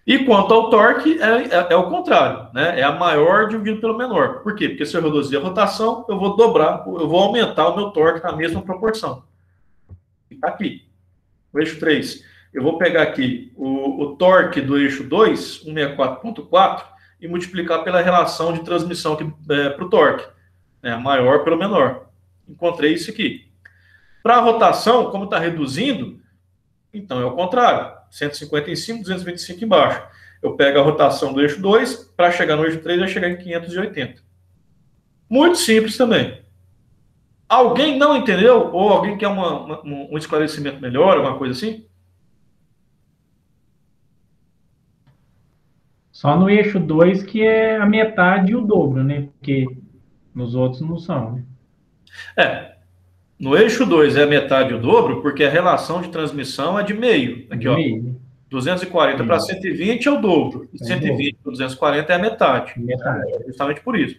E quanto ao torque, é o contrário, né? É a maior dividido pelo menor. Por quê? Porque se eu reduzir a rotação, eu vou aumentar o meu torque na mesma proporção. Está aqui. O eixo 3. Eu vou pegar aqui o torque do eixo 2, 164,4, e multiplicar pela relação de transmissão para o torque. Né? Maior pelo menor. Encontrei isso aqui. Para a rotação, como está reduzindo, então é o contrário. 150 em cima, 225 embaixo. Eu pego a rotação do eixo 2, para chegar no eixo 3, vai chegar em 580. Muito simples também. Alguém não entendeu? Ou alguém quer um esclarecimento melhor, alguma coisa assim? Só no eixo 2 que é a metade e o dobro, né? Porque nos outros não são, né? No eixo 2 é a metade e o dobro, porque a relação de transmissão é de meio. Aqui, ó. 240 para 120 é o dobro. E 120 para 240 é a metade. Justamente por isso.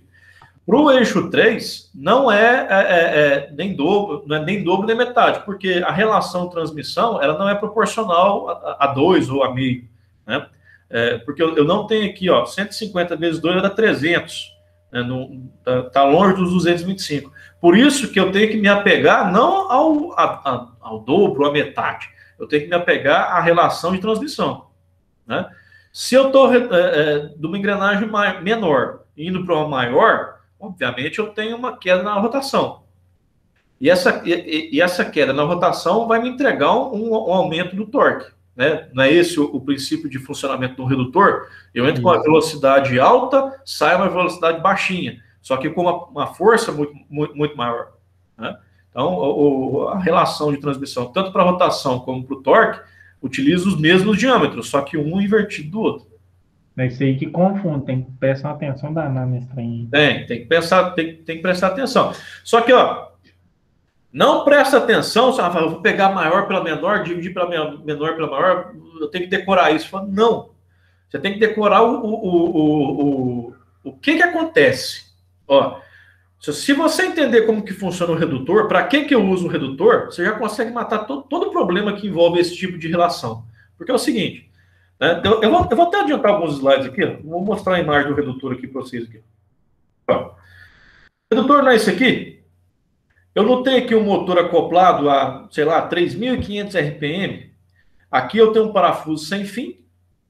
Para o eixo 3, não é nem dobro, não é nem dobro nem metade, porque a relação de transmissão ela não é proporcional a 2 ou a meio. Né? Porque eu não tenho aqui, ó, 150 vezes 2 vai dar 300. Está longe dos 225. Por isso que eu tenho que me apegar não ao dobro, à metade. Eu tenho que me apegar à relação de transmissão. Né? Se eu estou de uma engrenagem menor indo para uma maior, obviamente eu tenho uma queda na rotação. E essa queda na rotação vai me entregar um aumento do torque. Né? Não é esse o princípio de funcionamento do redutor? Eu entro com uma velocidade alta, saio uma velocidade baixinha, só que com uma força muito maior. Né? Então, a relação de transmissão, tanto para a rotação como para o torque, utiliza os mesmos diâmetros, só que um invertido do outro. É isso aí que confunde, tem que prestar atenção danada nesse trem. Tem que pensar, tem que prestar atenção. Só que, ó, não presta atenção, você fala, eu vou pegar maior pela menor, dividir pela menor pela maior, eu tenho que decorar isso. Fala, não. Você tem que decorar o que acontece. Ó, se você entender como que funciona o redutor, para que eu uso o redutor, você já consegue matar todo o problema que envolve esse tipo de relação. Porque é o seguinte, né, eu vou até adiantar alguns slides aqui, ó, vou mostrar a imagem do redutor aqui para vocês. Aqui. Ó, o redutor não é esse aqui? Eu não tenho aqui um motor acoplado a, sei lá, 3.500 RPM. Aqui eu tenho um parafuso sem fim,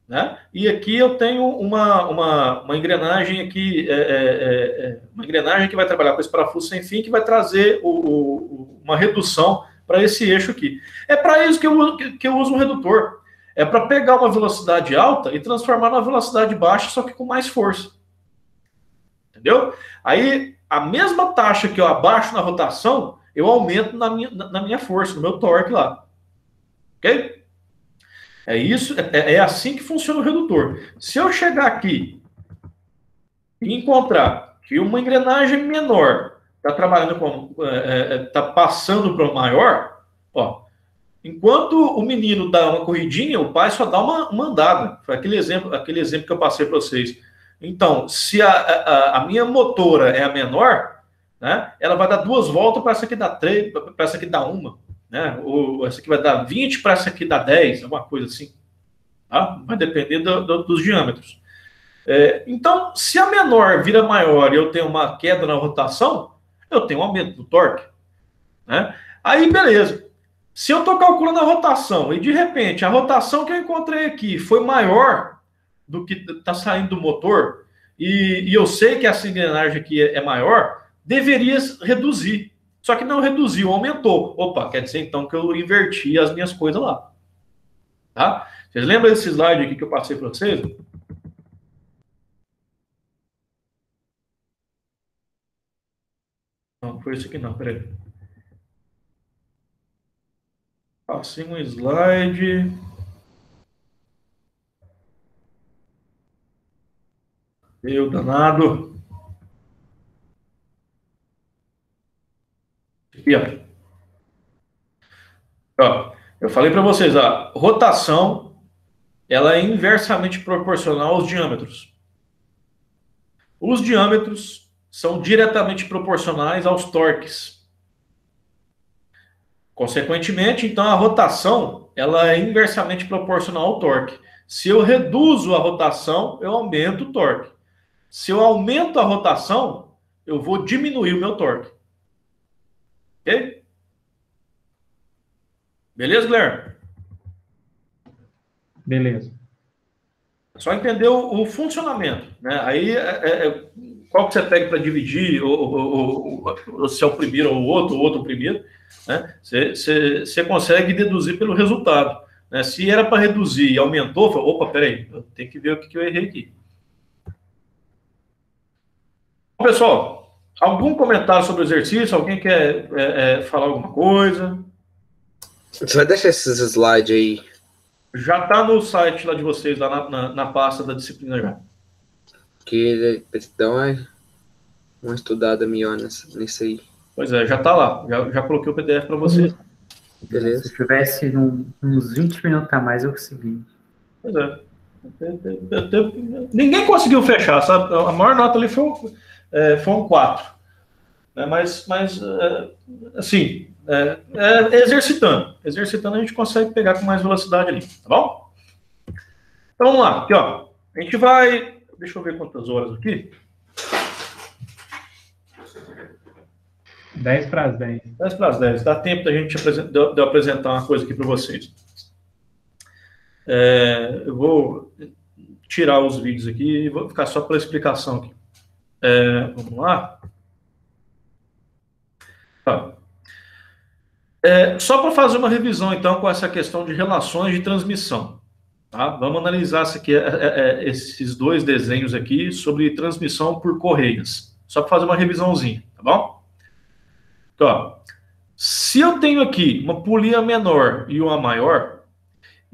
né? E aqui eu tenho uma engrenagem aqui, uma engrenagem que vai trabalhar com esse parafuso sem fim, que vai trazer uma redução para esse eixo aqui. É para isso que eu uso um redutor. É para pegar uma velocidade alta e transformar numa velocidade baixa, só que com mais força. Entendeu? Aí, a mesma taxa que eu abaixo na rotação, eu aumento na minha força, no meu torque lá. Ok? É isso, é assim que funciona o redutor. Se eu chegar aqui e encontrar que uma engrenagem menor está trabalhando com, está passando para o maior, ó, enquanto o menino dá uma corridinha, o pai só dá uma andada. Foi aquele exemplo que eu passei para vocês. Então, se a minha motora é a menor, né, ela vai dar 2 voltas para essa aqui dar 3, para essa aqui dar 1. Né? Ou essa aqui vai dar 20 para essa aqui dar 10, alguma coisa assim. Tá? Vai depender dos diâmetros. Então, se a menor vira maior e eu tenho uma queda na rotação, eu tenho um aumento do torque. Né? Aí, beleza. Se eu estou calculando a rotação e, de repente, a rotação que eu encontrei aqui foi maior do que está saindo do motor, e eu sei que essa engrenagem aqui é maior, deveria reduzir. Só que não reduziu, aumentou. Opa, quer dizer então que eu inverti as minhas coisas lá. Tá? Vocês lembram desse slide aqui que eu passei para vocês? Não, foi esse aqui não, peraí. Passei um slide. Meu danado. Aqui, ó. Eu falei para vocês, a rotação ela é inversamente proporcional aos diâmetros. Os diâmetros são diretamente proporcionais aos torques. Consequentemente, então, a rotação ela é inversamente proporcional ao torque. Se eu reduzo a rotação, eu aumento o torque. Se eu aumento a rotação, eu vou diminuir o meu torque. Ok? Beleza, Guilherme? Beleza. Só entender o funcionamento, né? Aí, qual que você pega para dividir, ou se é o primeiro ou o outro o primeiro, né? Você consegue deduzir pelo resultado. Né? Se era para reduzir e aumentou, fala, opa, peraí, eu tenho que ver o que eu errei aqui. Bom, pessoal, algum comentário sobre o exercício? Alguém quer falar alguma coisa? Você vai deixar esses slides aí? Já está no site lá de vocês, lá na pasta da disciplina já. Que então uma estudada melhor nisso aí. Pois é, já está lá. Já coloquei o PDF para vocês. Beleza. Se tivesse uns 20 minutos a mais, eu consegui. Pois é. Ninguém conseguiu fechar, sabe? A maior nota ali foi um 4. Né? Mas assim, exercitando. Exercitando a gente consegue pegar com mais velocidade ali, tá bom? Então vamos lá, aqui ó. A gente vai. Deixa eu ver quantas horas aqui. 10 para as 10. 10 para as 10. Dá tempo da gente de eu apresentar uma coisa aqui para vocês. Eu vou tirar os vídeos aqui e vou ficar só pela explicação aqui. Vamos lá. Tá. Só para fazer uma revisão, então, com essa questão de relações de transmissão. Tá? Vamos analisar esses 2 desenhos aqui sobre transmissão por correias. Só para fazer uma revisãozinha, tá bom? Então, ó, se eu tenho aqui uma polia menor e uma maior,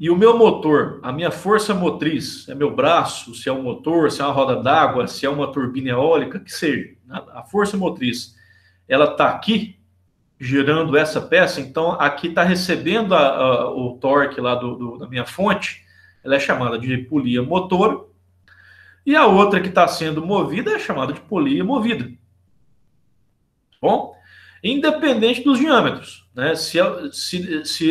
e o meu motor, a minha força motriz, é meu braço, se é um motor, se é uma roda d'água, se é uma turbina eólica, que seja, a força motriz, ela está aqui, girando essa peça, então aqui está recebendo o torque lá da minha fonte, ela é chamada de polia motora, e a outra que está sendo movida é chamada de polia movida. Bom, independente dos diâmetros, né? Se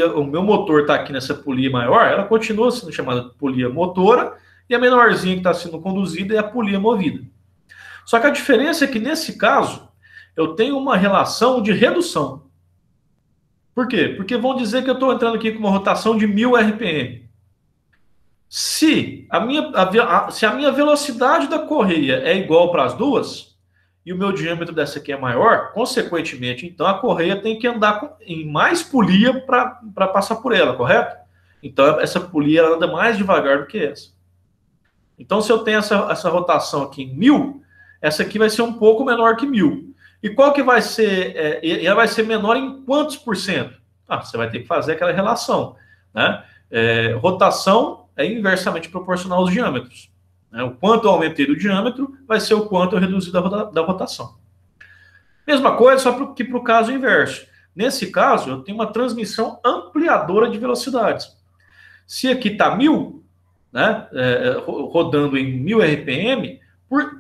o meu motor está aqui nessa polia maior, ela continua sendo chamada de polia motora, e a menorzinha que está sendo conduzida é a polia movida. Só que a diferença é que, nesse caso, eu tenho uma relação de redução. Por quê? Porque vão dizer que eu estou entrando aqui com uma rotação de 1000 RPM. Se a minha velocidade da correia é igual para as duas, e o meu diâmetro dessa aqui é maior, consequentemente, então a correia tem que andar em mais polia para passar por ela, correto? Então essa polia ela anda mais devagar do que essa. Então se eu tenho essa rotação aqui em 1000, essa aqui vai ser um pouco menor que 1000. E qual que vai ser? Ela vai ser menor em quantos por cento? Você vai ter que fazer aquela relação, né? Rotação é inversamente proporcional aos diâmetros. Né? O quanto eu aumentei do diâmetro vai ser o quanto eu reduzi da rotação. Mesma coisa, só que para o caso inverso. Nesse caso, eu tenho uma transmissão ampliadora de velocidades. Se aqui está 1000, né, rodando em 1000 RPM,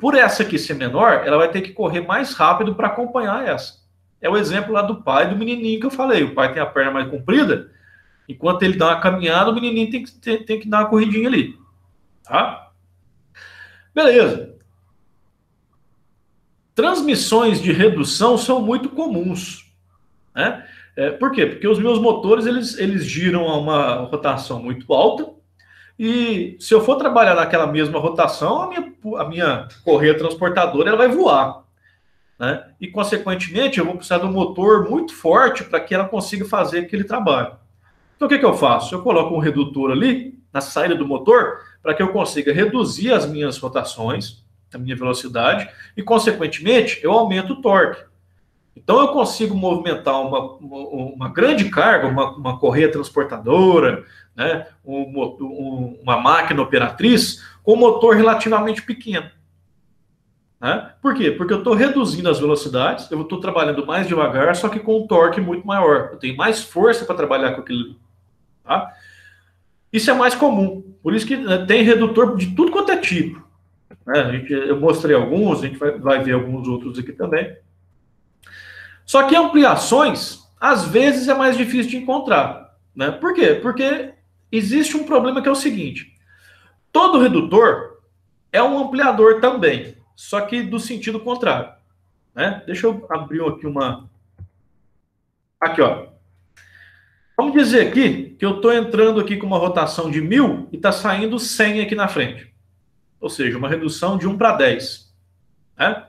por essa aqui ser menor, ela vai ter que correr mais rápido para acompanhar essa. É o exemplo lá do pai do menininho que eu falei. O pai tem a perna mais comprida, enquanto ele dá uma caminhada, o menininho tem que dar uma corridinha ali. Tá? Beleza. Transmissões de redução são muito comuns. Né? Por quê? Porque os meus motores eles giram a uma rotação muito alta, e se eu for trabalhar naquela mesma rotação, a minha correia transportadora ela vai voar. Né? E, consequentemente, eu vou precisar de um motor muito forte para que ela consiga fazer aquele trabalho. Então, o que eu faço? Eu coloco um redutor ali, na saída do motor, para que eu consiga reduzir as minhas rotações, a minha velocidade, e, consequentemente, eu aumento o torque. Então, eu consigo movimentar uma grande carga, uma correia transportadora, né? Uma máquina operatriz, com um motor relativamente pequeno. Né? Por quê? Porque eu estou reduzindo as velocidades, eu estou trabalhando mais devagar, só que com um torque muito maior. Eu tenho mais força para trabalhar com aquilo. Tá? Isso é mais comum. Por isso que tem redutor de tudo quanto é tipo. Né? Eu mostrei alguns, a gente vai ver alguns outros aqui também. Só que ampliações, às vezes, é mais difícil de encontrar. Né? Por quê? Porque existe um problema que é o seguinte. Todo redutor é um ampliador também, só que do sentido contrário. Né? Deixa eu abrir aqui uma... Aqui, ó. Vamos dizer aqui que eu estou entrando aqui com uma rotação de 1000 e está saindo 100 aqui na frente. Ou seja, uma redução de 1 para 10. Né?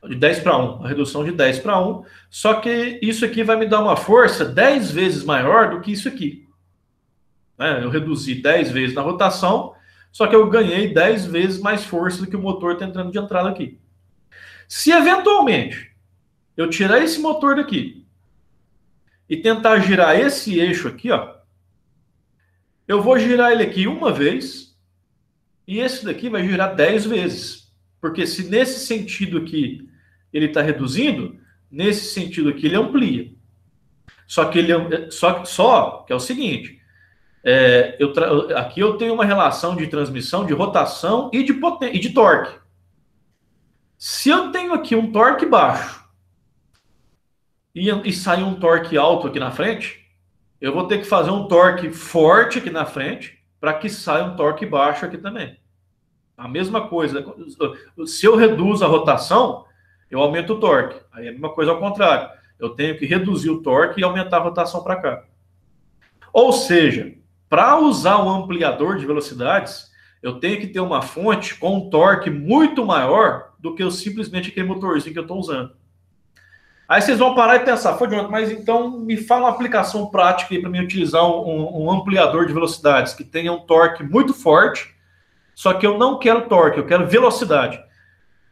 De 10 para 1. Uma redução de 10 para 1. Só que isso aqui vai me dar uma força 10 vezes maior do que isso aqui. Né? Eu reduzi 10 vezes na rotação, só que eu ganhei 10 vezes mais força do que o motor está entrando de entrada aqui. Se eventualmente eu tirar esse motor daqui e tentar girar esse eixo aqui, ó, eu vou girar ele aqui uma vez e esse daqui vai girar 10 vezes. Porque se nesse sentido aqui ele está reduzindo, nesse sentido aqui ele amplia. Só que que é o seguinte, aqui eu tenho uma relação de transmissão, de rotação e de torque. Se eu tenho aqui um torque baixo e sair um torque alto aqui na frente, eu vou ter que fazer um torque forte aqui na frente para que saia um torque baixo aqui também. A mesma coisa, se eu reduzo a rotação, eu aumento o torque. Aí é a mesma coisa ao contrário. Eu tenho que reduzir o torque e aumentar a rotação para cá. Ou seja, para usar um ampliador de velocidades, eu tenho que ter uma fonte com um torque muito maior do que simplesmente aquele motorzinho que eu estou usando. Aí vocês vão parar e pensar, Jonathan, mas então me fala uma aplicação prática para mim utilizar um ampliador de velocidades que tenha um torque muito forte, só que eu não quero torque, eu quero velocidade.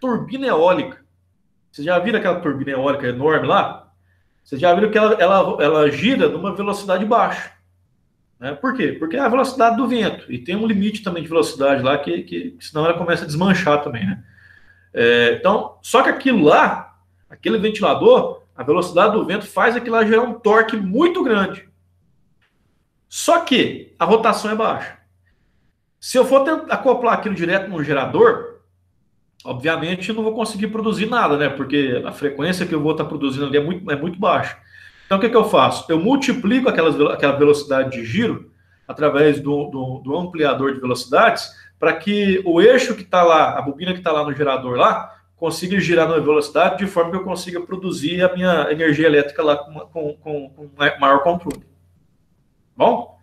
Turbina eólica. Vocês já viram aquela turbina eólica enorme lá? Vocês já viram que ela gira numa velocidade baixa. Né? Por quê? Porque é a velocidade do vento, e tem um limite também de velocidade lá, que senão ela começa a desmanchar também, né? Então, só que aquilo lá, aquele ventilador, a velocidade do vento faz aquilo lá gerar um torque muito grande. Só que a rotação é baixa. Se eu for tentar acoplar aquilo direto no gerador, obviamente eu não vou conseguir produzir nada, né? Porque a frequência que eu vou estar produzindo ali é muito baixa. Então, o que eu faço? Eu multiplico aquela velocidade de giro através do ampliador de velocidades para que o eixo que está lá, a bobina que está lá no gerador lá, consiga girar na velocidade de forma que eu consiga produzir a minha energia elétrica lá com maior controle. Bom?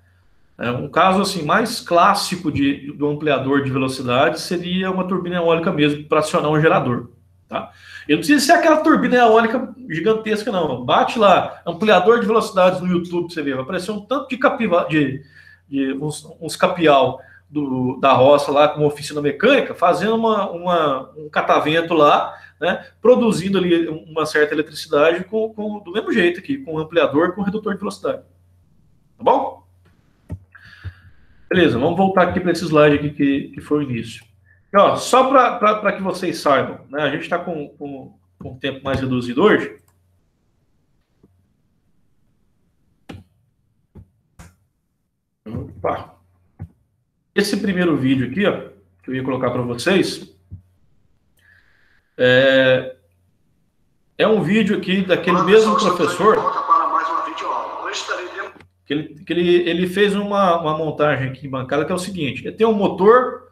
Um caso assim mais clássico do ampliador de velocidade seria uma turbina eólica mesmo para acionar um gerador. Tá? E não precisa ser aquela turbina eólica gigantesca, não. Bate lá, ampliador de velocidades no YouTube, você vê, vai aparecer um tanto de uns capial da roça lá com oficina mecânica, fazendo um catavento lá, né, produzindo ali uma certa eletricidade do mesmo jeito aqui, com ampliador, com redutor de velocidade. Tá bom? Beleza, vamos voltar aqui para esse slide aqui que foi o início. E, ó, só para que vocês saibam, né, a gente está com um tempo mais reduzido hoje. Opa. Esse primeiro vídeo aqui, ó, que eu ia colocar para vocês, é um vídeo aqui daquele mesmo professor que ele fez uma montagem aqui em bancada, que é o seguinte: tem um motor,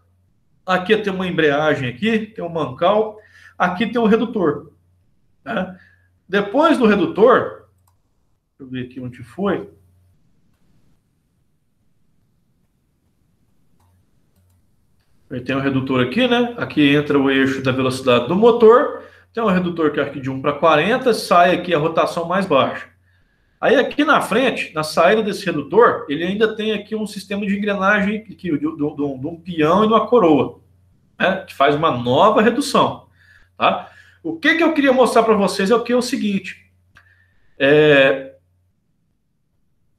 aqui tem uma embreagem, aqui tem um mancal, aqui tem um redutor. Né? Depois do redutor, deixa eu ver aqui onde foi. Tem um redutor aqui, né? Aqui entra o eixo da velocidade do motor. Tem um redutor que é aqui de 1 para 40, sai aqui a rotação mais baixa. Aí aqui na frente, na saída desse redutor, ele ainda tem aqui um sistema de engrenagem aqui, de um peão e de uma coroa, né? Que faz uma nova redução. Tá? O que eu queria mostrar para vocês é o seguinte.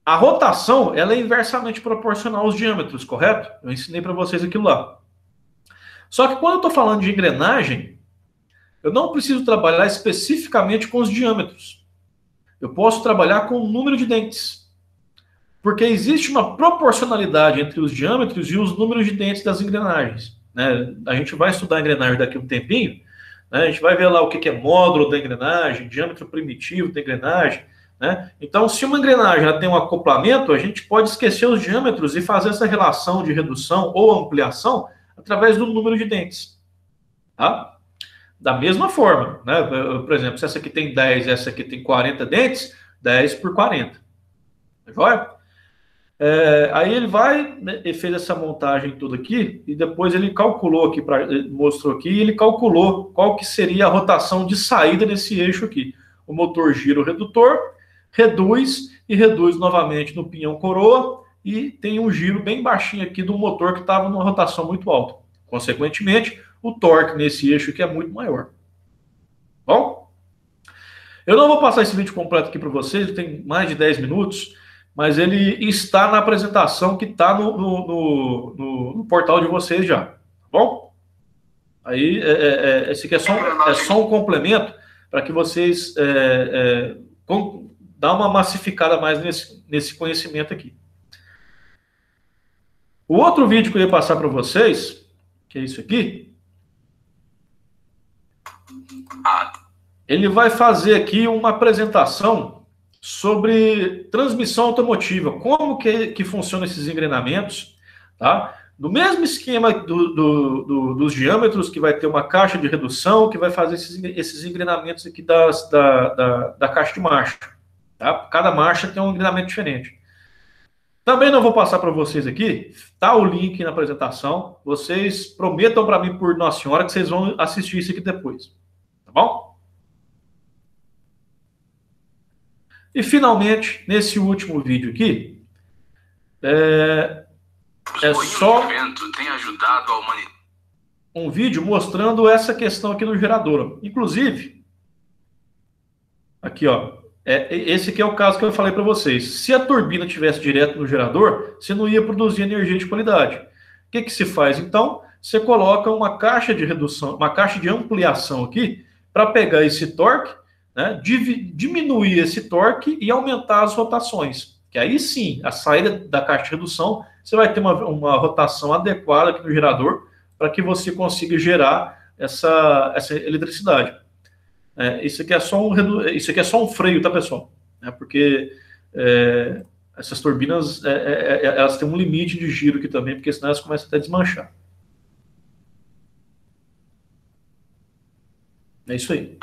A rotação ela é inversamente proporcional aos diâmetros, correto? Eu ensinei para vocês aquilo lá. Só que quando eu estou falando de engrenagem, eu não preciso trabalhar especificamente com os diâmetros. Eu posso trabalhar com o número de dentes. Porque existe uma proporcionalidade entre os diâmetros e os números de dentes das engrenagens. Né? A gente vai estudar a engrenagem daqui a um tempinho. Né? A gente vai ver lá o que é módulo da engrenagem, diâmetro primitivo da engrenagem. Né? Então, se uma engrenagem ela tem um acoplamento, a gente pode esquecer os diâmetros e fazer essa relação de redução ou ampliação através do número de dentes. Tá? Da mesma forma, né? Por exemplo, se essa aqui tem 10 e essa aqui tem 40 dentes, 10 por 40. Joia? Aí ele vai, né, e fez essa montagem toda aqui, e depois ele calculou aqui, mostrou aqui, e ele calculou qual que seria a rotação de saída nesse eixo aqui. O motor gira o redutor, reduz novamente no pinhão coroa, e tem um giro bem baixinho aqui do motor que estava numa rotação muito alta. Consequentemente, o torque nesse eixo aqui é muito maior. Bom? Eu não vou passar esse vídeo completo aqui para vocês, tem mais de 10 minutos, mas ele está na apresentação que está no portal de vocês já. Tá bom? Aí, esse aqui é só um complemento para que vocês dá uma massificada mais nesse conhecimento aqui. O outro vídeo que eu ia passar para vocês, que é isso aqui, ele vai fazer aqui uma apresentação sobre transmissão automotiva, como que funcionam esses engrenamentos, tá? Do mesmo esquema dos diâmetros, que vai ter uma caixa de redução, que vai fazer esses engrenamentos aqui da caixa de marcha. Tá? Cada marcha tem um engrenamento diferente. Também não vou passar para vocês aqui, tá o link na apresentação. Vocês prometam para mim por Nossa Senhora que vocês vão assistir isso aqui depois. Tá bom? E finalmente, nesse último vídeo aqui, só um vídeo mostrando essa questão aqui no gerador. Inclusive, aqui ó, Esse aqui é o caso que eu falei para vocês. Se a turbina tivesse direto no gerador, você não ia produzir energia de qualidade. O que se faz, então? Você coloca uma caixa de redução, uma caixa de ampliação aqui, para pegar esse torque, né, diminuir esse torque e aumentar as rotações. Que aí sim, a saída da caixa de redução, você vai ter uma rotação adequada aqui no gerador, para que você consiga gerar essa eletricidade. Isso aqui é só um freio, tá, pessoal? Porque essas turbinas elas têm um limite de giro aqui também, porque senão elas começam até a desmanchar. É isso aí.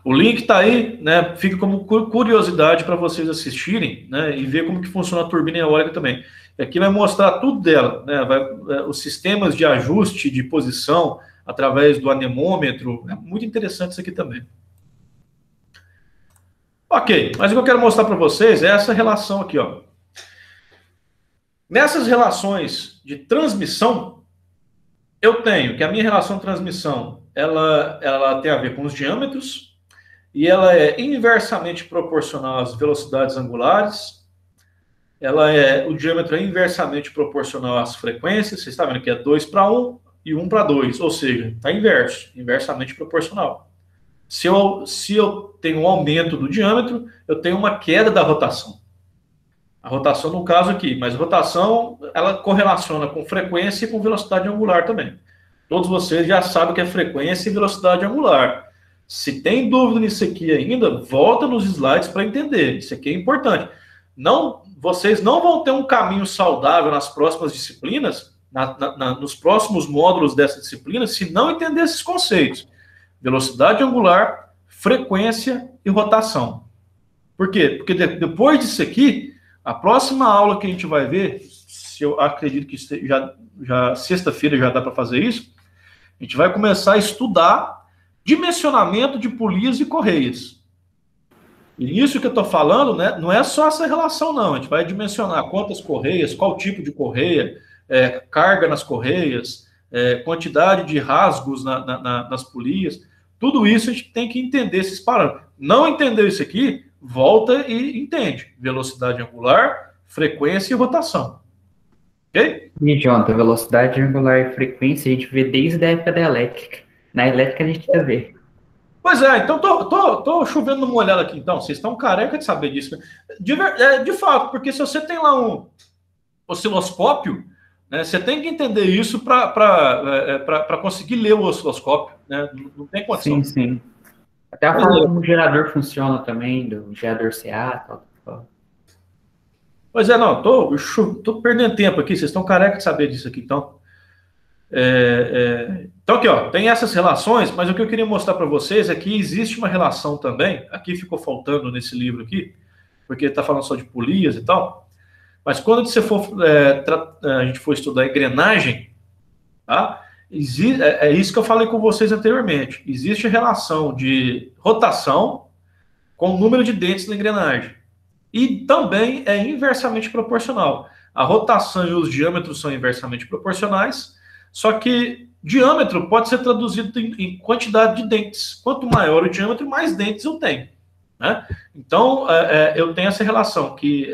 O link tá aí, né? Fica como curiosidade para vocês assistirem, né? E ver como que funciona a turbina eólica também. E aqui vai mostrar tudo dela, né? Os sistemas de ajuste de posição através do anemômetro. É muito interessante isso aqui também. Ok, mas o que eu quero mostrar para vocês é essa relação aqui, ó. Nessas relações de transmissão, eu tenho que a minha relação de transmissão, ela tem a ver com os diâmetros, e ela é inversamente proporcional às velocidades angulares, o diâmetro é inversamente proporcional às frequências, vocês estão vendo que é 2 para 1 e 1 para 2, ou seja, está inversamente proporcional. Se eu tenho um aumento do diâmetro, eu tenho uma queda da rotação. A rotação no caso aqui, mas a rotação ela correlaciona com frequência e com velocidade angular também. Todos vocês já sabem que é frequência e velocidade angular. Se tem dúvida nisso aqui ainda, volta nos slides para entender. Isso aqui é importante. Vocês não vão ter um caminho saudável nas próximas disciplinas, nos próximos módulos dessa disciplina, se não entender esses conceitos. Velocidade angular, frequência e rotação. Por quê? Porque depois disso aqui, a próxima aula que a gente vai ver, se eu acredito que já sexta-feira já dá para fazer isso, a gente vai começar a estudar dimensionamento de polias e correias. E isso que eu estou falando, né, não é só essa relação, não. A gente vai dimensionar quantas correias, qual tipo de correia, carga nas correias, quantidade de rasgos nas polias. Tudo isso a gente tem que entender esses parâmetros. Não entendeu isso aqui, volta e entende. Velocidade angular, frequência e rotação. Ok? E, Jonathan, velocidade angular e frequência a gente vê desde a época da elétrica. Na elétrica a gente quer ver. Pois é, então tô chovendo numa olhada aqui, então. Vocês estão careca de saber disso. De fato, porque se você tem lá um osciloscópio, né, você tem que entender isso para conseguir ler o osciloscópio. Né? Não tem condição. Sim, sim. Até a forma como o gerador funciona também, do gerador CA, tal. Pois é, não, tô perdendo tempo aqui, vocês estão careca de saber disso aqui, então. Então aqui, ó, tem essas relações, mas o que eu queria mostrar para vocês é que existe uma relação também, aqui ficou faltando nesse livro aqui, porque está falando só de polias e tal, mas quando você a gente for estudar engrenagem, tá? É isso que eu falei com vocês anteriormente, existe a relação de rotação com o número de dentes na engrenagem, e também é inversamente proporcional. A rotação e os diâmetros são inversamente proporcionais, só que diâmetro pode ser traduzido em quantidade de dentes. Quanto maior o diâmetro, mais dentes eu tenho. Né? Então, eu tenho essa relação, que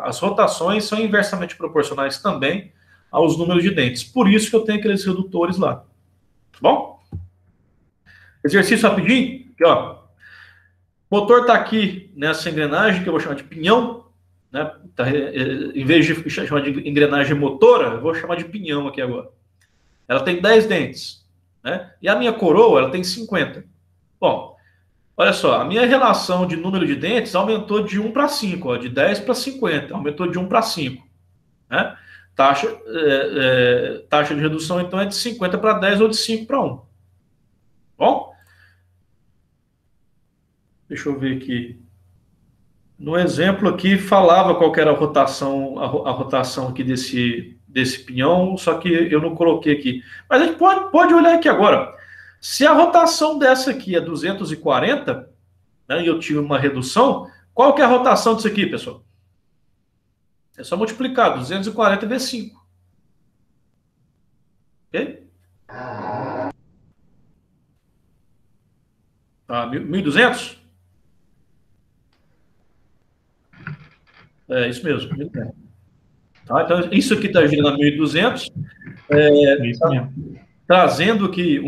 as rotações são inversamente proporcionais também aos números de dentes. Por isso que eu tenho aqueles redutores lá. Tá bom? Exercício rapidinho. Aqui, ó. O motor está aqui nessa engrenagem, que eu vou chamar de pinhão. Né? Em vez de chamar de engrenagem motora, eu vou chamar de pinhão aqui agora. Ela tem 10 dentes. Né? E a minha coroa, ela tem 50. Bom, olha só, a minha relação de número de dentes aumentou de 1 para 5, ó, de 10 para 50. Aumentou de 1 para 5. Né? Taxa de redução, então, é de 50 para 10 ou de 5 para 1. Bom? Deixa eu ver aqui. No exemplo aqui, falava qual que era a rotação aqui desse pinhão, só que eu não coloquei aqui. Mas a gente pode olhar aqui agora. Se a rotação dessa aqui é 240, né, e eu tive uma redução, qual que é a rotação disso aqui, pessoal? É só multiplicar 240 vezes 5. Ok? Tá, 1.200? É isso mesmo. Muito bem. Tá? Então, isso aqui está girando a 1.200. Isso mesmo. Trazendo aqui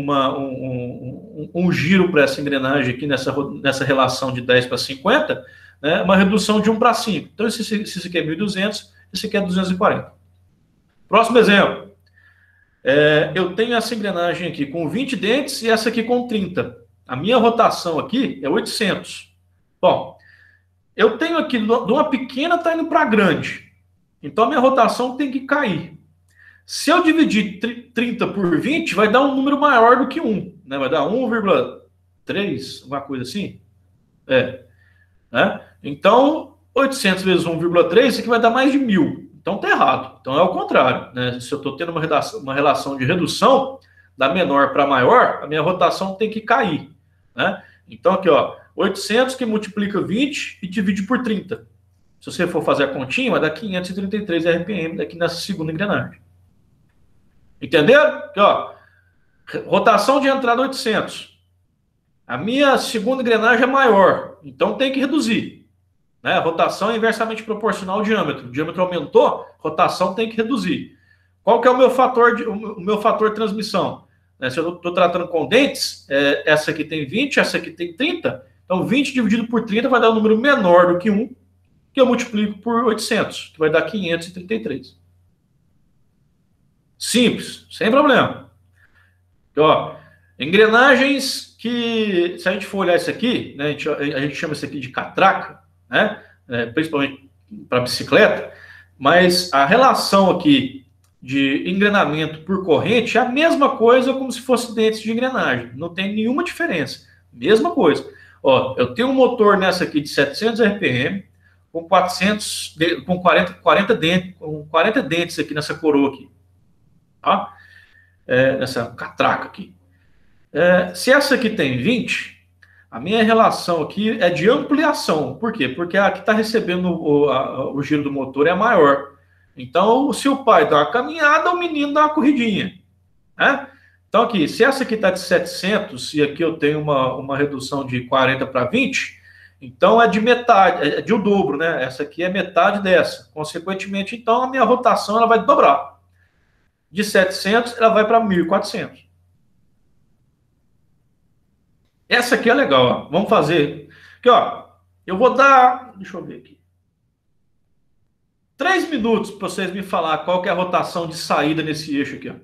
um giro para essa engrenagem aqui nessa relação de 10 para 50, né, uma redução de 1 para 5. Então, esse aqui é 1.200, esse aqui é 240. Próximo exemplo. Eu tenho essa engrenagem aqui com 20 dentes e essa aqui com 30. A minha rotação aqui é 800. Bom, eu tenho aqui de uma pequena está indo para grande. Então, a minha rotação tem que cair. Se eu dividir 30 por 20, vai dar um número maior do que 1. Né? Vai dar 1,3, alguma coisa assim. Né? Então, 800 vezes 1,3, isso aqui vai dar mais de 1.000. Então, está errado. Então, é o contrário. Né? Se eu estou tendo uma relação de redução da menor para maior, a minha rotação tem que cair. Né? Então, aqui, ó, 800 que multiplica 20 e divide por 30. Se você for fazer a continha, vai dar 533 RPM aqui nessa segunda engrenagem. Entenderam? Aqui, ó, rotação de entrada 800. A minha segunda engrenagem é maior, então tem que reduzir. Né? A rotação é inversamente proporcional ao diâmetro. O diâmetro aumentou, rotação tem que reduzir. Qual que é o meu fator de transmissão? Se eu estou tratando com dentes, essa aqui tem 20, essa aqui tem 30. Então, 20 dividido por 30 vai dar um número menor do que 1, que eu multiplico por 800, que vai dar 533. Simples, sem problema. Então, ó, engrenagens que, se a gente for olhar isso aqui, né, a gente chama isso aqui de catraca, né, principalmente para bicicleta, mas a relação aqui de engrenamento por corrente é a mesma coisa como se fosse dentes de engrenagem. Não tem nenhuma diferença. Mesma coisa. Ó, eu tenho um motor nessa aqui de 700 RPM, com 40 dentes aqui nessa coroa aqui. Tá? Nessa catraca aqui. Se essa aqui tem 20, a minha relação aqui é de ampliação. Por quê? Porque a que está recebendo o giro do motor é maior. Então, se o pai dá uma caminhada, o menino dá uma corridinha. Né? Então, aqui, se essa aqui está de 700 e aqui eu tenho uma redução de 40 para 20, então é de metade, é de o dobro, né? Essa aqui é metade dessa. Consequentemente, então, a minha rotação ela vai dobrar. De 700, ela vai para 1.400. Essa aqui é legal, ó. Vamos fazer. Aqui, ó. Eu vou dar. Deixa eu ver aqui. 3 minutos para vocês me falar qual que é a rotação de saída nesse eixo aqui, ó.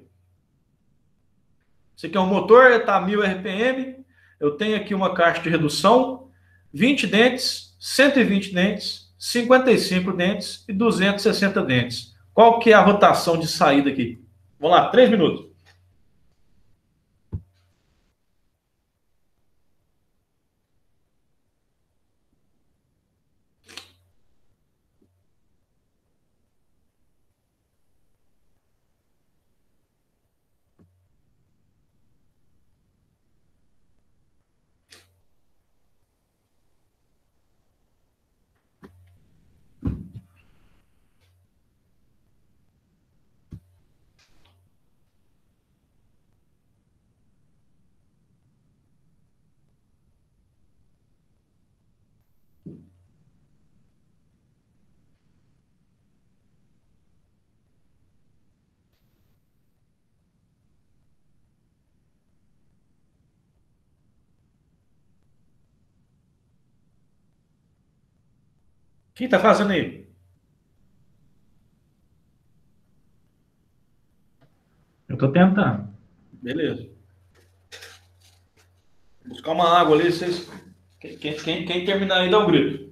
Esse aqui é um motor, está a 1.000 RPM. Eu tenho aqui uma caixa de redução, 20 dentes, 120 dentes, 55 dentes e 260 dentes. Qual que é a rotação de saída aqui? Vamos lá, 3 minutos. Quem está fazendo aí? Eu estou tentando. Beleza. Vou buscar uma água ali, vocês. Quem terminar aí, dá um grito.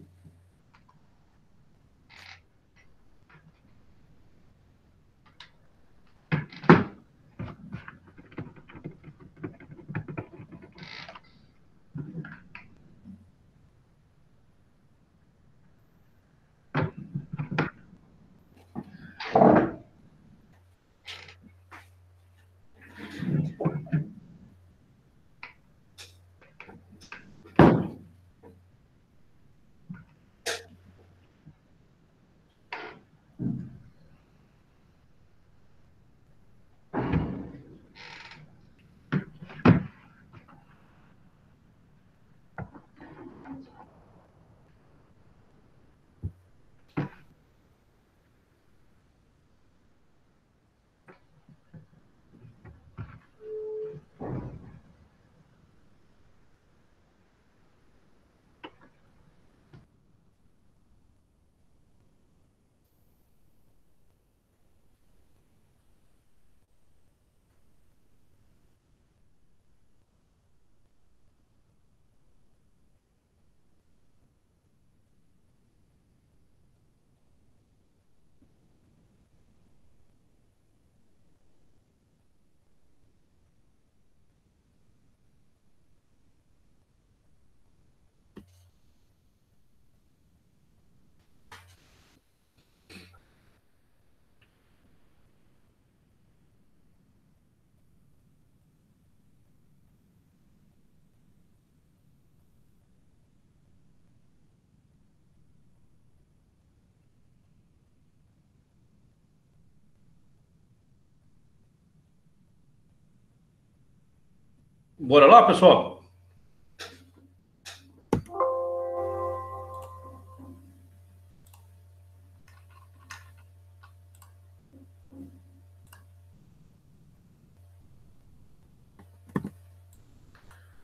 Bora lá, pessoal?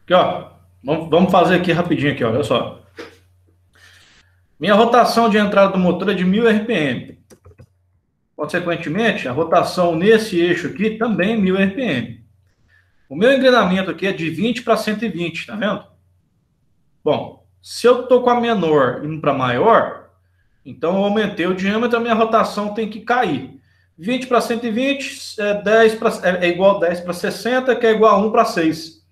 Aqui, ó. Vamos fazer aqui rapidinho aqui, ó. Olha só. Minha rotação de entrada do motor é de 1000 RPM. Consequentemente, a rotação nesse eixo aqui também é 1000 RPM. O meu engrenamento aqui é de 20 para 120, tá vendo? Bom, se eu estou com a menor indo para maior, então eu aumentei o diâmetro, a minha rotação tem que cair. 20 para 120 é igual a 10 para 60, que é igual a 1 para 6.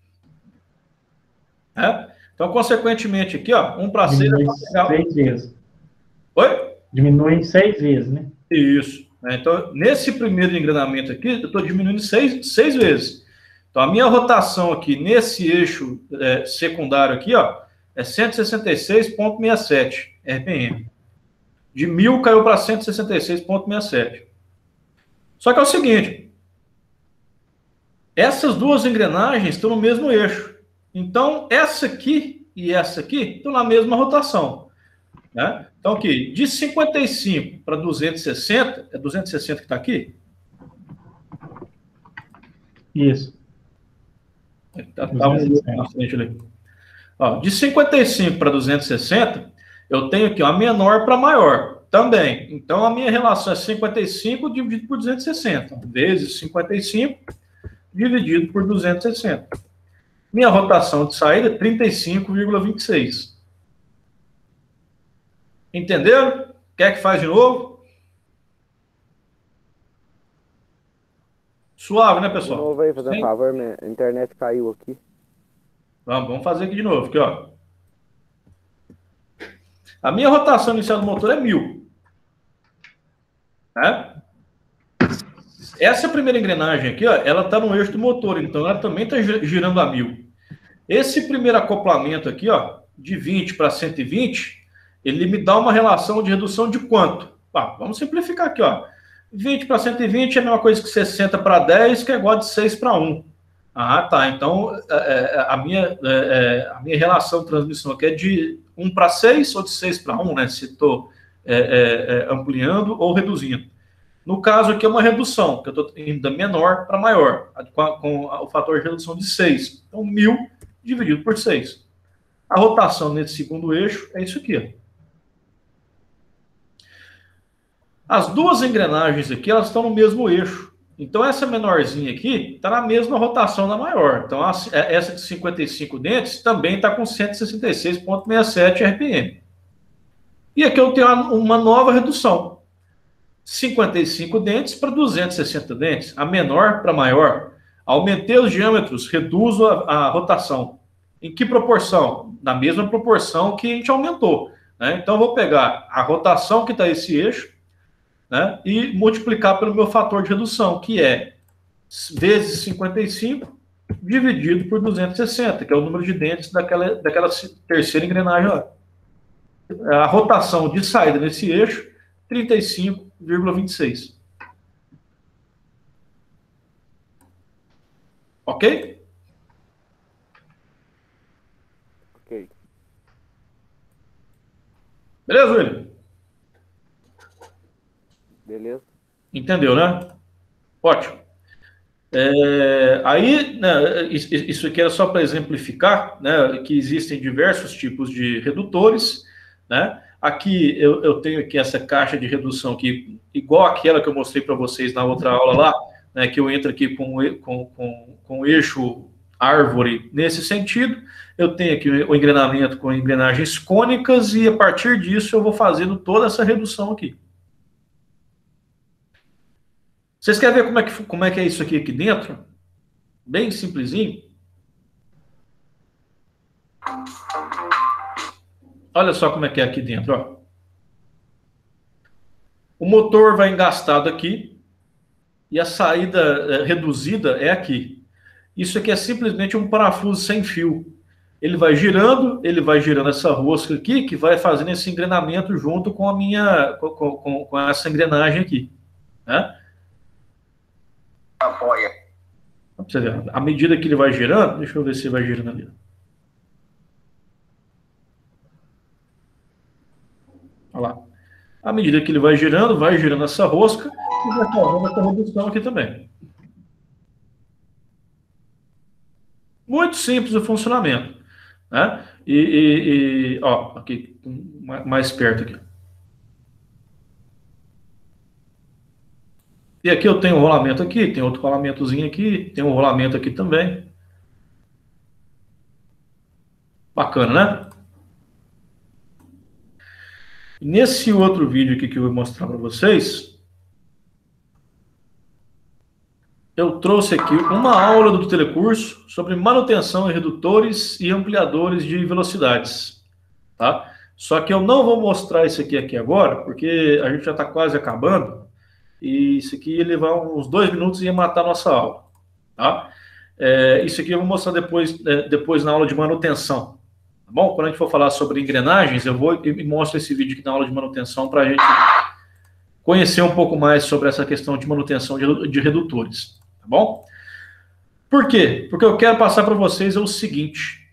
Então, consequentemente, aqui, ó, 1 para 6 é 6 vezes. Oi? Diminui 6 vezes, né? Isso. Então, nesse primeiro engrenamento aqui, eu estou diminuindo 6 vezes. Então, a minha rotação aqui, nesse eixo secundário aqui, ó, é 166,67 RPM. De 1000 caiu para 166,67. Só que é o seguinte, essas duas engrenagens estão no mesmo eixo. Então, essa aqui e essa aqui estão na mesma rotação. Né? Então, aqui, de 55 para 260, é 260 que está aqui? Isso. Tá na frente ali. Ó, de 55 para 260, eu tenho aqui uma menor para maior também. Então, a minha relação é 55 dividido por 260, vezes 55 dividido por 260. Minha rotação de saída é 35,26. Entenderam? Quer que faz de novo? Suave, né, pessoal? De novo aí, fazer um favor, minha internet caiu aqui. Vamos fazer aqui de novo, aqui, ó. A minha rotação inicial do motor é 1000. Né? Essa primeira engrenagem aqui, ó, ela está no eixo do motor, então ela também está girando a 1000. Esse primeiro acoplamento aqui, ó, de 20 para 120, ele me dá uma relação de redução de quanto? Vamos simplificar aqui, ó. 20 para 120 é a mesma coisa que 60 para 10, que é igual de 6 para 1. Ah, tá. Então, a minha relação de transmissão aqui é de 1 para 6 ou de 6 para 1, né? Se estou ampliando ou reduzindo. No caso aqui é uma redução, que eu estou indo da menor para maior, com o fator de redução de 6. Então, 1000 dividido por 6. A rotação nesse segundo eixo é isso aqui, ó. As duas engrenagens aqui, elas estão no mesmo eixo. Então, essa menorzinha aqui está na mesma rotação da maior. Então, essa de 55 dentes também está com 166,67 RPM. E aqui eu tenho uma nova redução. 55 dentes para 260 dentes. A menor para maior. Aumentei os diâmetros, reduzo a rotação. Em que proporção? Na mesma proporção que a gente aumentou. Né? Então, eu vou pegar a rotação que está esse eixo, né, e multiplicar pelo meu fator de redução, que é vezes 55 dividido por 260, que é o número de dentes daquela terceira engrenagem lá. A rotação de saída nesse eixo, 35,26. Ok? Ok. Beleza, William? Beleza. Entendeu, né? Ótimo. Aí, né, isso aqui era só para exemplificar, né, que existem diversos tipos de redutores, né? Aqui eu tenho aqui essa caixa de redução aqui, igual aquela que eu mostrei para vocês na outra aula lá, né, que eu entro aqui com o eixo árvore nesse sentido. Eu tenho aqui o engrenamento com engrenagens cônicas e a partir disso eu vou fazendo toda essa redução aqui. Vocês querem ver como é que é isso aqui dentro? Bem simplesinho. Olha só como é que é aqui dentro, ó. O motor vai engastado aqui e a saída reduzida é aqui. Isso aqui é simplesmente um parafuso sem fio. Ele vai girando essa rosca aqui, que vai fazendo esse engrenamento junto com com essa engrenagem aqui, né? Apoia. Você vê, à medida que ele vai girando, deixa eu ver se vai girando ali. Olha lá. À medida que ele vai girando essa rosca e vai fazendo essa redução aqui também. Muito simples o funcionamento, né? Ó, aqui mais perto aqui. E aqui eu tenho um rolamento aqui, tem outro rolamentozinho aqui, tem um rolamento aqui também. Bacana, né? Nesse outro vídeo aqui que eu vou mostrar para vocês, eu trouxe aqui uma aula do telecurso sobre manutenção em redutores e ampliadores de velocidades, tá? Só que eu não vou mostrar isso aqui agora, porque a gente já está quase acabando, e isso aqui ia levar uns 2 minutos e ia matar a nossa aula, tá? Isso aqui eu vou mostrar depois na aula de manutenção, tá bom? Quando a gente for falar sobre engrenagens, eu vou e mostro esse vídeo aqui na aula de manutenção para a gente conhecer um pouco mais sobre essa questão de manutenção de redutores. Tá bom? Por quê? Porque eu quero passar para vocês o seguinte.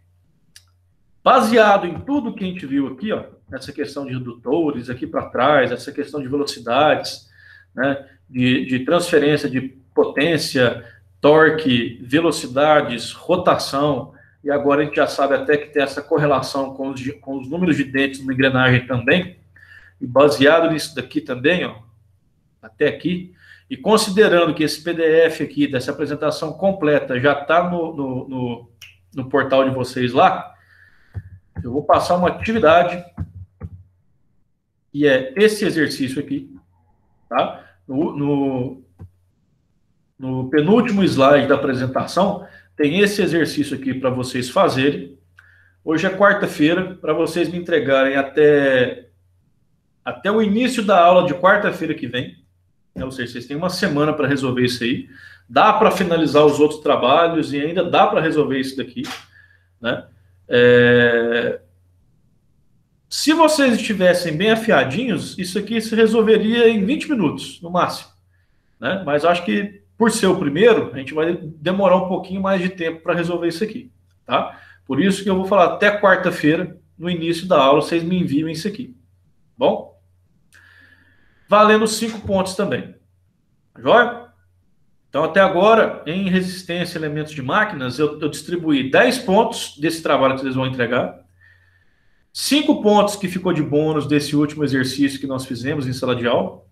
Baseado em tudo que a gente viu aqui, ó, essa questão de redutores aqui para trás, essa questão de velocidades, né, de transferência de potência, torque, velocidades, rotação, e agora a gente já sabe até que tem essa correlação com os números de dentes numa engrenagem também, e baseado nisso daqui também, ó, até aqui, e considerando que esse PDF aqui, dessa apresentação completa, já está no portal de vocês lá, eu vou passar uma atividade, que é esse exercício aqui, tá? No penúltimo slide da apresentação, tem esse exercício aqui para vocês fazerem. Hoje é quarta-feira, para vocês me entregarem até o início da aula de quarta-feira que vem. Ou seja, vocês têm uma semana para resolver isso aí. Dá para finalizar os outros trabalhos e ainda dá para resolver isso daqui, né? Se vocês estivessem bem afiadinhos, isso aqui se resolveria em 20 minutos, no máximo, né? Mas acho que, por ser o primeiro, a gente vai demorar um pouquinho mais de tempo para resolver isso aqui, tá? Por isso que eu vou falar até quarta-feira, no início da aula, vocês me enviam isso aqui, bom? Valendo 5 pontos também. Joia? Então, até agora, em resistência a elementos de máquinas, eu distribuí 10 pontos desse trabalho que vocês vão entregar. 5 pontos que ficou de bônus desse último exercício que nós fizemos em sala de aula.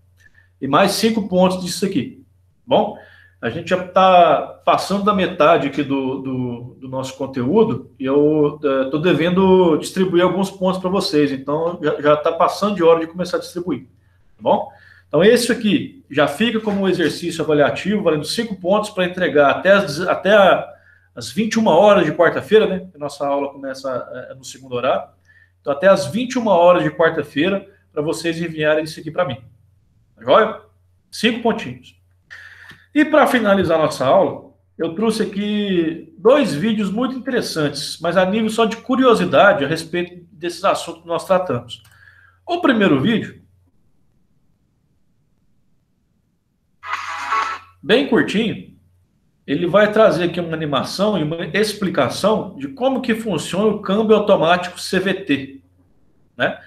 E mais 5 pontos disso aqui. Bom, a gente já está passando da metade aqui do nosso conteúdo e eu estou devendo distribuir alguns pontos para vocês. Então, já está passando de hora de começar a distribuir. Tá bom? Então, esse aqui já fica como um exercício avaliativo, valendo 5 pontos para entregar até as 21 horas de quarta-feira, né? A nossa aula começa no segundo horário. Então, até as 21 horas de quarta-feira, para vocês enviarem isso aqui para mim. Tá joia? 5 pontinhos. E para finalizar nossa aula, eu trouxe aqui 2 vídeos muito interessantes, mas a nível só de curiosidade a respeito desses assuntos que nós tratamos. O primeiro vídeo, bem curtinho, ele vai trazer aqui uma animação e uma explicação de como que funciona o câmbio automático CVT, né?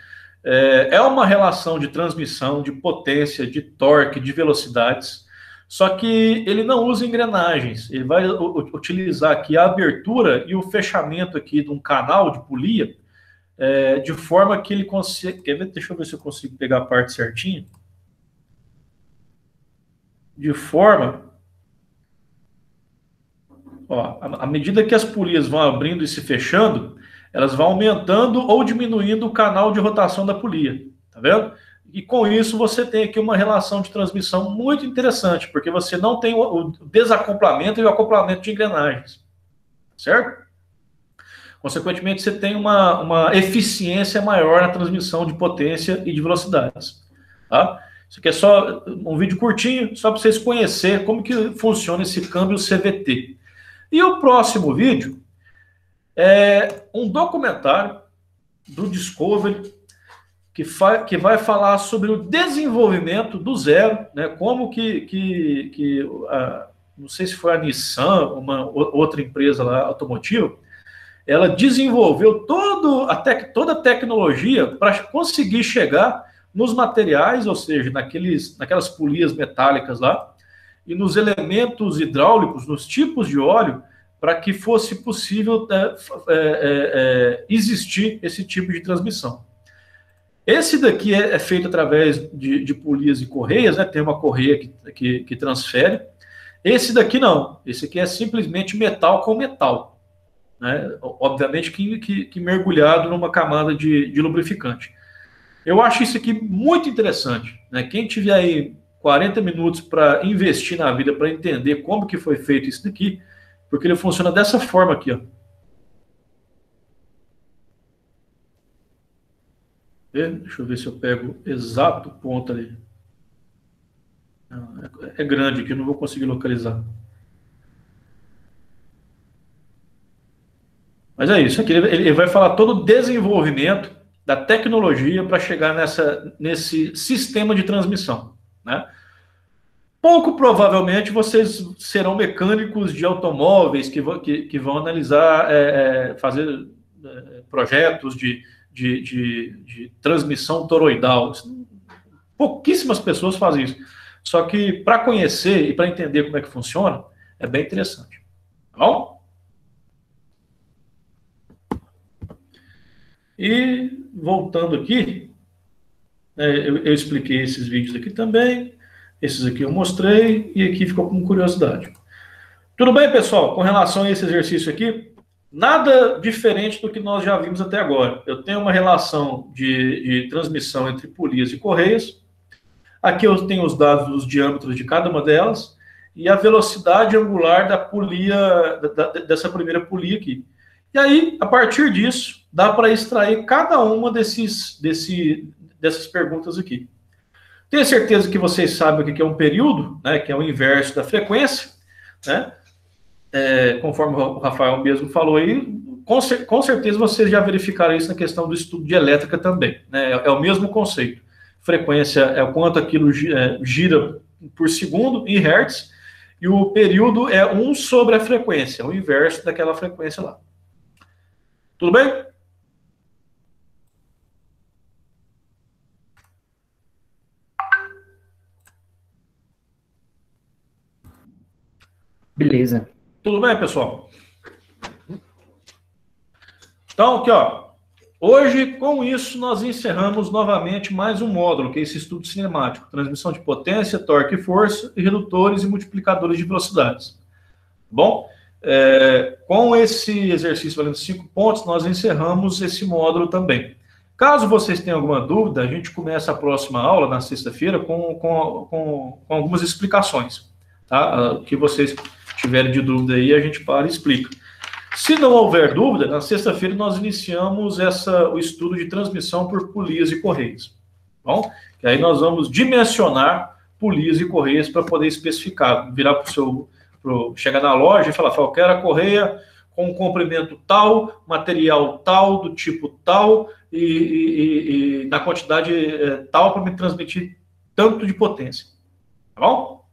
É uma relação de transmissão, de potência, de torque, de velocidades, só que ele não usa engrenagens, ele vai utilizar aqui a abertura e o fechamento aqui de um canal de polia, de forma que ele consiga... Quer ver? Deixa eu ver se eu consigo pegar a parte certinha. De forma, ó, à medida que as polias vão abrindo e se fechando, elas vão aumentando ou diminuindo o canal de rotação da polia, tá vendo? E com isso você tem aqui uma relação de transmissão muito interessante, porque você não tem o desacoplamento e o acoplamento de engrenagens, certo? Consequentemente, você tem uma eficiência maior na transmissão de potência e de velocidades, tá? Isso aqui é só um vídeo curtinho, só para vocês conhecerem como que funciona esse câmbio CVT. E o próximo vídeo é um documentário do Discovery que vai falar sobre o desenvolvimento do zero, né, como que não sei se foi a Nissan, uma outra empresa lá automotiva, ela desenvolveu toda a tecnologia para conseguir chegar nos materiais, ou seja, naquelas polias metálicas lá, e nos elementos hidráulicos, nos tipos de óleo, para que fosse possível existir esse tipo de transmissão. Esse daqui é feito através de polias e correias, né? Tem uma correia que transfere. Esse daqui não. Esse aqui é simplesmente metal com metal, né? Obviamente que mergulhado numa camada de lubrificante. Eu acho isso aqui muito interessante, né? Quem tiver aí 40 minutos para investir na vida, para entender como que foi feito isso daqui, porque ele funciona dessa forma aqui, ó. Deixa eu ver se eu pego o exato ponto ali. É grande aqui, eu não vou conseguir localizar. Mas é isso, aqui ele vai falar todo o desenvolvimento da tecnologia para chegar nesse sistema de transmissão, né? Pouco provavelmente vocês serão mecânicos de automóveis que vão analisar, fazer projetos de transmissão toroidal. Pouquíssimas pessoas fazem isso. Só que para conhecer e para entender como é que funciona, é bem interessante. Tá bom? E voltando aqui, eu expliquei esses vídeos aqui também. Esses aqui eu mostrei e aqui ficou com curiosidade. Tudo bem, pessoal? Com relação a esse exercício aqui, nada diferente do que nós já vimos até agora. Eu tenho uma relação de transmissão entre polias e correias. Aqui eu tenho os dados dos diâmetros de cada uma delas e a velocidade angular da polia, dessa primeira polia aqui. E aí, a partir disso, dá para extrair cada uma dessas perguntas aqui. Tenho certeza que vocês sabem o que é um período, né, que é o inverso da frequência, né? Conforme o Rafael mesmo falou aí, com certeza vocês já verificaram isso na questão do estudo de elétrica também, né? É o mesmo conceito. Frequência é o quanto aquilo gira por segundo em hertz, e o período é 1 sobre a frequência, o inverso daquela frequência lá. Tudo bem? Beleza. Tudo bem, pessoal? Então, aqui, ó. Hoje, com isso, nós encerramos novamente mais um módulo, que é esse estudo cinemático. Transmissão de potência, torque e força, e redutores e multiplicadores de velocidades. Bom, com esse exercício valendo 5 pontos, nós encerramos esse módulo também. Caso vocês tenham alguma dúvida, a gente começa a próxima aula, na sexta-feira, com algumas explicações. Tá? O que vocês tiverem de dúvida aí, a gente para e explica. Se não houver dúvida, na sexta-feira nós iniciamos o estudo de transmissão por polias e correias. Bom, e aí nós vamos dimensionar polias e correias para poder especificar, virar para chegar na loja e falar, eu quero a correia com um comprimento tal, material tal, do tipo tal, e na quantidade tal para me transmitir tanto de potência. Tá bom?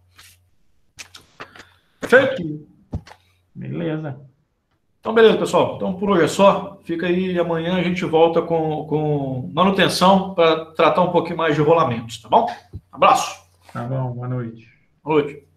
Perfeito? Beleza. Então, beleza, pessoal. Então, por hoje é só. Fica aí, amanhã a gente volta com manutenção para tratar um pouquinho mais de rolamentos, tá bom? Abraço. Tá bom, boa noite. Boa noite.